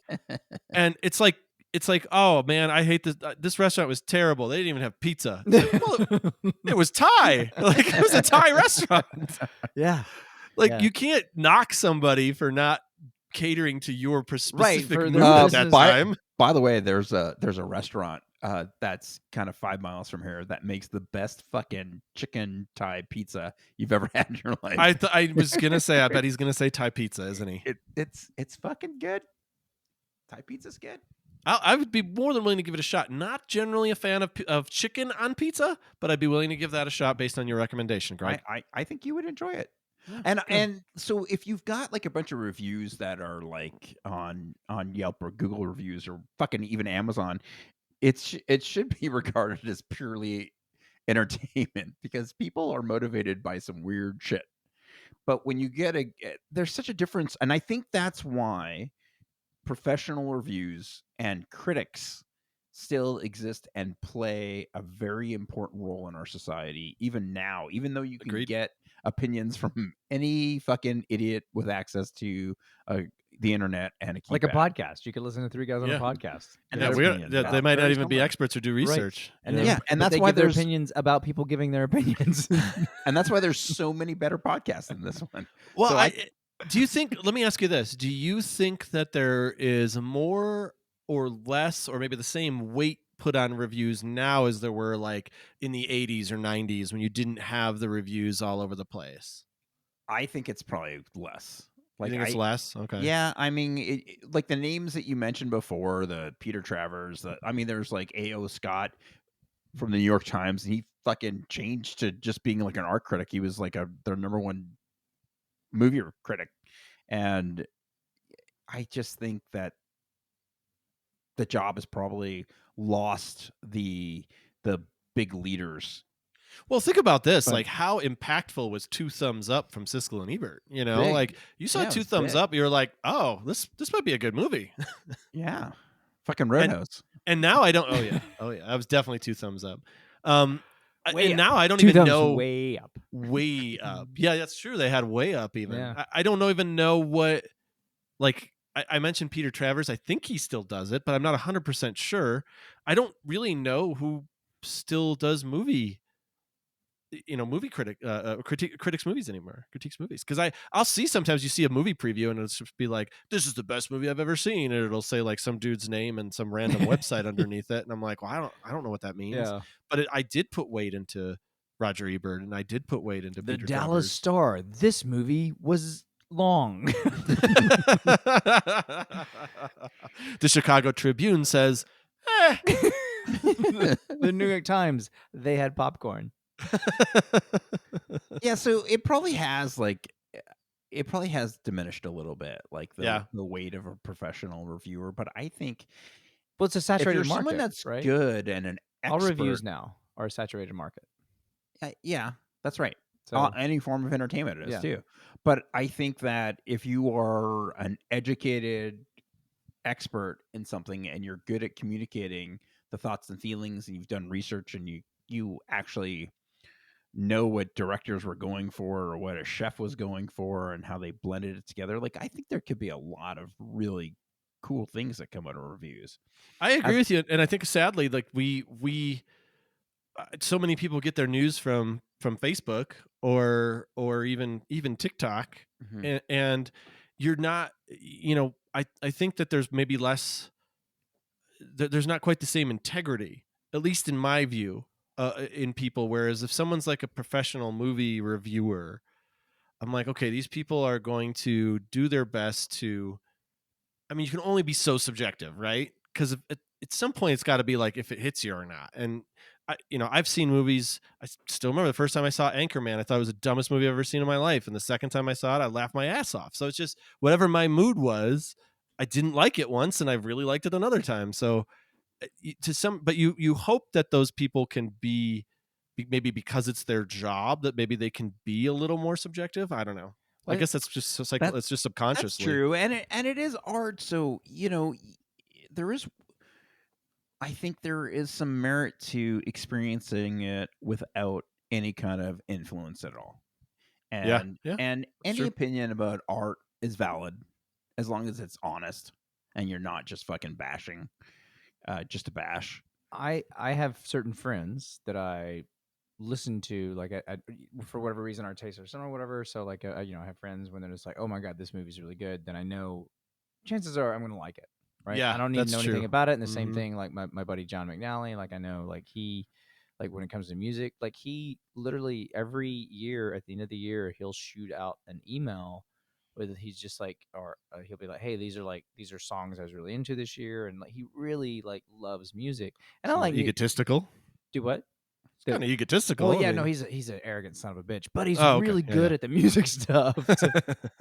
And it's like, oh man, I hate this. This restaurant was terrible. They didn't even have pizza. Well, it was Thai. Like it was a Thai restaurant. Yeah. Like Yeah. you can't knock somebody for not catering to your specific for mood their at business. that time. By the way, there's a restaurant that's kind of 5 miles from here that makes the best fucking chicken Thai pizza you've ever had in your life. I was gonna say, I bet he's gonna say Thai pizza, isn't he? It's fucking good. Thai pizza's good. I would be more than willing to give it a shot. Not generally a fan of chicken on pizza, but I'd be willing to give that a shot based on your recommendation, Greg. I think you would enjoy it. Yeah, And so if you've got like a bunch of reviews that are like on Yelp or Google reviews or fucking even Amazon, it should be regarded as purely entertainment because people are motivated by some weird shit. But when you get there's such a difference, and I think that's why professional reviews and critics still exist and play a very important role in our society, even now, even though you can Agreed. get opinions from any fucking idiot with access to the internet and a keypad. Like a podcast. You could listen to 3 guys on Yeah. a podcast. And Yeah, their opinions they about might not various even be topics. experts or do research. And Yeah. then, and but that's they why give their there's opinions about people giving their opinions. and that's why there's so many better podcasts than this one. Well, So do you think? Let me ask you this: do you think that there is more or less, or maybe the same weight put on reviews now as there were like in the 80s or 90s when you didn't have the reviews all over the place? I think it's probably less. You think it's less? Okay. Yeah, I mean, like the names that you mentioned before, the Peter Travers. There's like A.O. Scott from the New York Times, and he fucking changed to just being like an art critic. He was like their number one movie critic, and I just think that the job is probably lost the big leaders. Well, think about this. But- Like, how impactful was Two Thumbs Up from Siskel and Ebert? You know, Big. like you saw Yeah, it Two was Thumbs big. Up, you're like, oh, this might be a good movie. Yeah, fucking Roadhouse. And now I don't. Oh yeah, I was definitely Two Thumbs Up. Way And up. now I don't Two even thumbs know. way up. Way up. Yeah, that's true. They had Way Up even. Yeah. I don't even know what. Like I mentioned Peter Travers. I think he still does it, but I'm not 100% sure. I don't really know who still does movie critiques movies anymore, critiques movies, because I'll see sometimes you see a movie preview and it'll just be like, this is the best movie I've ever seen, and it'll say like some dude's name and some random website underneath it, and I'm like, well, I don't know what that means. Yeah. But I did put weight into Roger Ebert, and I did put weight into The Peter Dallas Star. This movie was long. Travers. The Chicago Tribune says, The New York Times, they had popcorn. Yeah, so it probably has diminished a little bit, like the weight of a professional reviewer. But I think Well, it's a if saturated you're market, someone that's right? good and an All expert, reviews now are a saturated market. yeah, that's right. So Any form of entertainment is Yeah. too. But I think that if you are an educated expert in something and you're good at communicating the thoughts and feelings, and you've done research, and you actually know what directors were going for or what a chef was going for and how they blended it together, like I think there could be a lot of really cool things that come out of reviews. I agree with you, and I think sadly, like we so many people get their news from Facebook or even TikTok, and you're not, I think that there's maybe less, there's not quite the same integrity, at least in my view, in people. Whereas if someone's like a professional movie reviewer, I'm like, okay, these people are going to do their best to, I mean, you can only be so subjective, right? Because at some point it's got to be like if it hits you or not. And I've seen movies. I still remember the first time I saw Anchorman. I thought it was the dumbest movie I've ever seen in my life. And the second time I saw it, I laughed my ass off. So it's just whatever my mood was. I didn't like it once, and I really liked it another time. So but you hope that those people can be maybe because it's their job, that maybe they can be a little more subjective. I don't know. I guess that's just it's just subconsciously. That's true, and it is art. So I think there is some merit to experiencing it without any kind of influence at all. And and any true. opinion about art is valid as long as it's honest and you're not just fucking bashing, just to bash. I have certain friends that I listen to, like I for whatever reason our tastes are similar or whatever. So like I have friends when they're just like, oh my god, this movie's really good, then I know chances are I'm gonna like it. Right. Yeah, I don't need to know that's anything true. about it. And the same Mhm. thing, like my buddy John McNally, like I know like he, like when it comes to music, like he literally every year at the end of the year he'll shoot out an email with, he's just like, or he'll be like, hey, these are songs I was really into this year, and like he really like loves music. And I like egotistical. do what? Kind of egotistical. Well, yeah, I mean. no, he's an arrogant son of a bitch, but he's Oh, okay. really Yeah, good yeah. at the music stuff.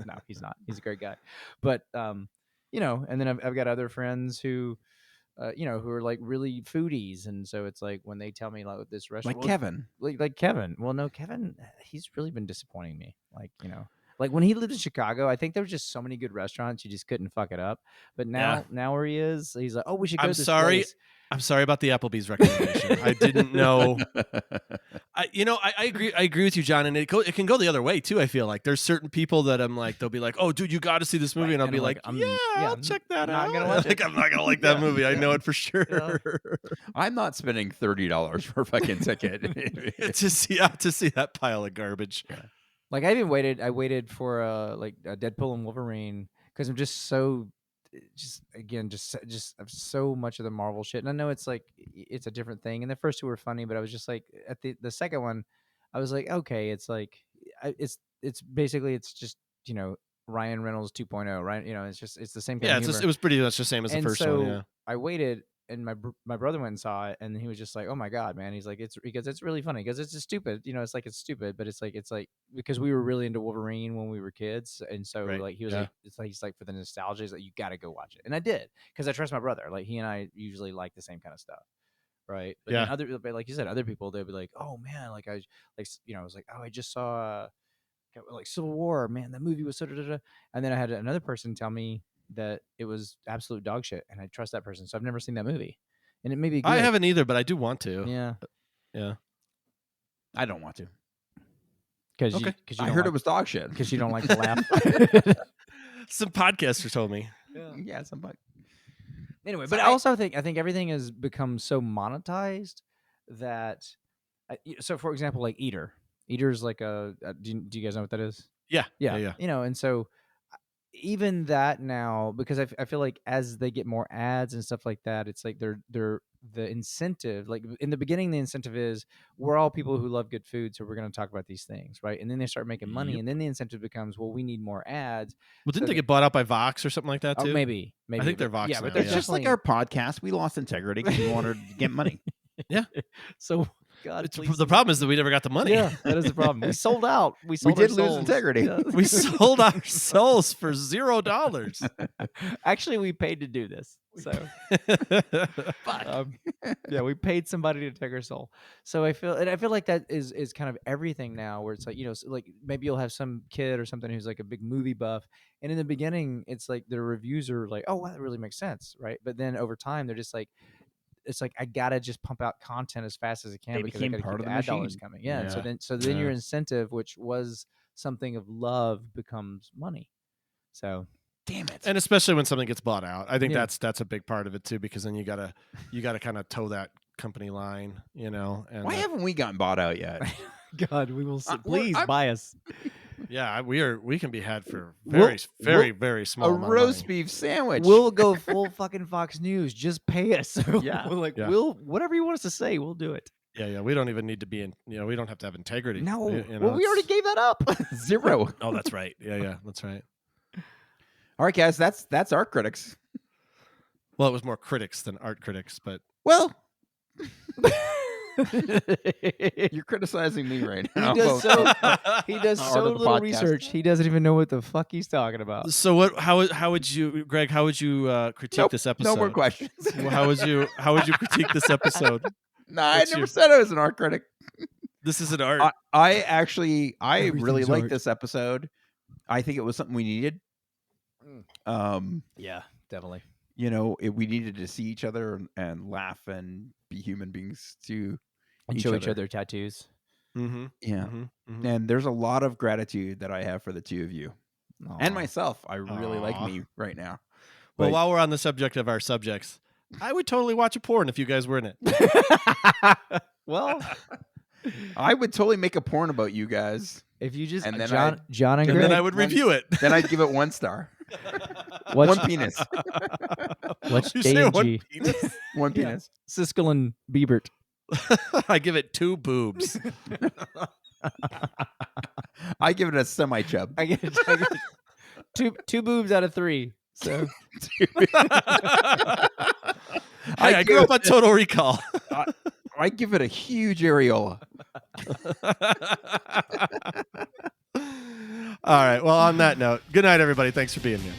No, he's not. He's a great guy, but and then I've got other friends who, who are like really foodies, and so it's like when they tell me like this restaurant, Like Kevin. like Kevin. Well, no, Kevin, he's really been disappointing me. Like when he lived in Chicago, I think there was just so many good restaurants you just couldn't fuck it up. But now where he is, he's like, oh, we should go to this place. I'm sorry about the Applebee's recommendation. I didn't know. I agree. I agree with you, John. And it can go the other way too. I feel like there's certain people that I'm like, they'll be like, "Oh, dude, you got to see this movie," Right, and I'll and be I'm like, like, I'll check that not out." gonna watch it. I'm not gonna like that movie. I know it for sure. Yeah. I'm not spending $30 for a fucking ticket. to see that pile of garbage. Like I waited for like a Deadpool and Wolverine because I'm just so, just have so much of the Marvel shit, and I know it's like it's a different thing. And the first two were funny, but I was just like at the second one, I was like, okay, it's like it's basically it's just Ryan Reynolds 2.0, right? It's the same kind Yeah, of humor. it was pretty much the same as the first one. Yeah. I waited, and my brother went and saw it, and he was just like, "Oh my god, man!" He's like, because it's really funny because it's just stupid, it's like it's stupid, but it's like because we were really into Wolverine when we were kids, and so Right. like he was Yeah. like, he's like for the nostalgia, he's like, you got to go watch it, and I did because I trust my brother. Like he and I usually like the same kind of stuff, right? But Yeah. then but like you said, other people they'll be like, "Oh man, like I was like, oh, I just saw like Civil War, man, that movie was so da-da-da." And then I had another person tell me that it was absolute dog shit, and I trust that person, so I've never seen that movie, and it may be good. I haven't either, but I do want to. Yeah, Yeah. I don't want to. because Okay. I heard it was dog shit. because you don't like to laugh. Some podcasters told me. Yeah, somebody. Anyway, So but I- I think everything has become so monetized that. So, for example, like Eater's like do you guys know what that is? Yeah. Yeah. And so even that now, because I feel like as they get more ads and stuff like that, it's like they're the incentive. Like in the beginning, the incentive is we're all people who love good food, so we're going to talk about these things, right? And then they start making money, Yep. and then the incentive becomes, well, we need more ads. Well, didn't So they get bought out by Vox or something like that Oh, too? maybe. I think they're but- Vox Yeah, now, but yeah. It's just like our podcast. We lost integrity because we wanted to get money. So God, please The problem is that we never got the money. Yeah, that is the problem. We sold out. We sold did our lose souls. integrity. Yeah. We sold our souls for $0. Actually, we paid to do this. So yeah, we paid somebody to take our soul. So I feel like that is kind of everything now, where it's like, like maybe you'll have some kid or something who's like a big movie buff, and in the beginning, it's like their reviews are like, oh wow, that really makes sense, right? But then over time, they're just like, it's like I gotta just pump out content as fast as I can They because I became gotta part keep of the the ad dollars machine. coming. Yeah. And Yeah. so then Yeah. your incentive, which was something of love, becomes money. So Damn it. And especially when something gets bought out, I think Yeah. that's a big part of it too, because then you gotta kind of toe that company line, And Why haven't we gotten bought out yet? God, we will see. Well, Please I'm- buy us. yeah, we can be had for We'll- very small A amount of roast money. beef sandwich. We'll go full fucking Fox News. Just pay us. Yeah. We're like, Yeah. we'll whatever you want us to say, we'll do it. Yeah, we don't even need to be in. We don't have to have integrity. No, You know, well, we already it's- gave that up. 0. Oh, that's right. Yeah, that's right. All right, guys, that's our critics. Well, it was more critics than art critics, but Well, you're criticizing me right now. He does he does Art so of the little podcast. research. He doesn't even know what the fuck he's talking about. so what? How would you, Greg? How would you critique Nope, this episode? No more questions. Well, how would you critique this episode? No, I What's never your- said I was an art critic. This is an art. I actually really Everything's like art. this episode. I think it was something we needed. Yeah, definitely. We needed to see each other and laugh and be human beings to And show each other tattoos. Mm-hmm. Yeah. Mm-hmm. And there's a lot of gratitude that I have for the two of you and Aw. myself. I really like Aw. me right now. Well, But- while we're on the subject of our subjects, I would totally watch a porn if you guys were in it. Well, I would totally make a porn about you guys. if you just And then John and And Greg, then I would review it. Then I'd give it 1 star. What's- One penis. What's You A say and one G? penis? 1 Yeah. penis. Siskel and Biebert. I give it 2 boobs. I give it a semi chub. I get two boobs out of 3. So I grew up on Total Recall. I give it a huge areola. All right. Well, on that note, good night, everybody. Thanks for being here.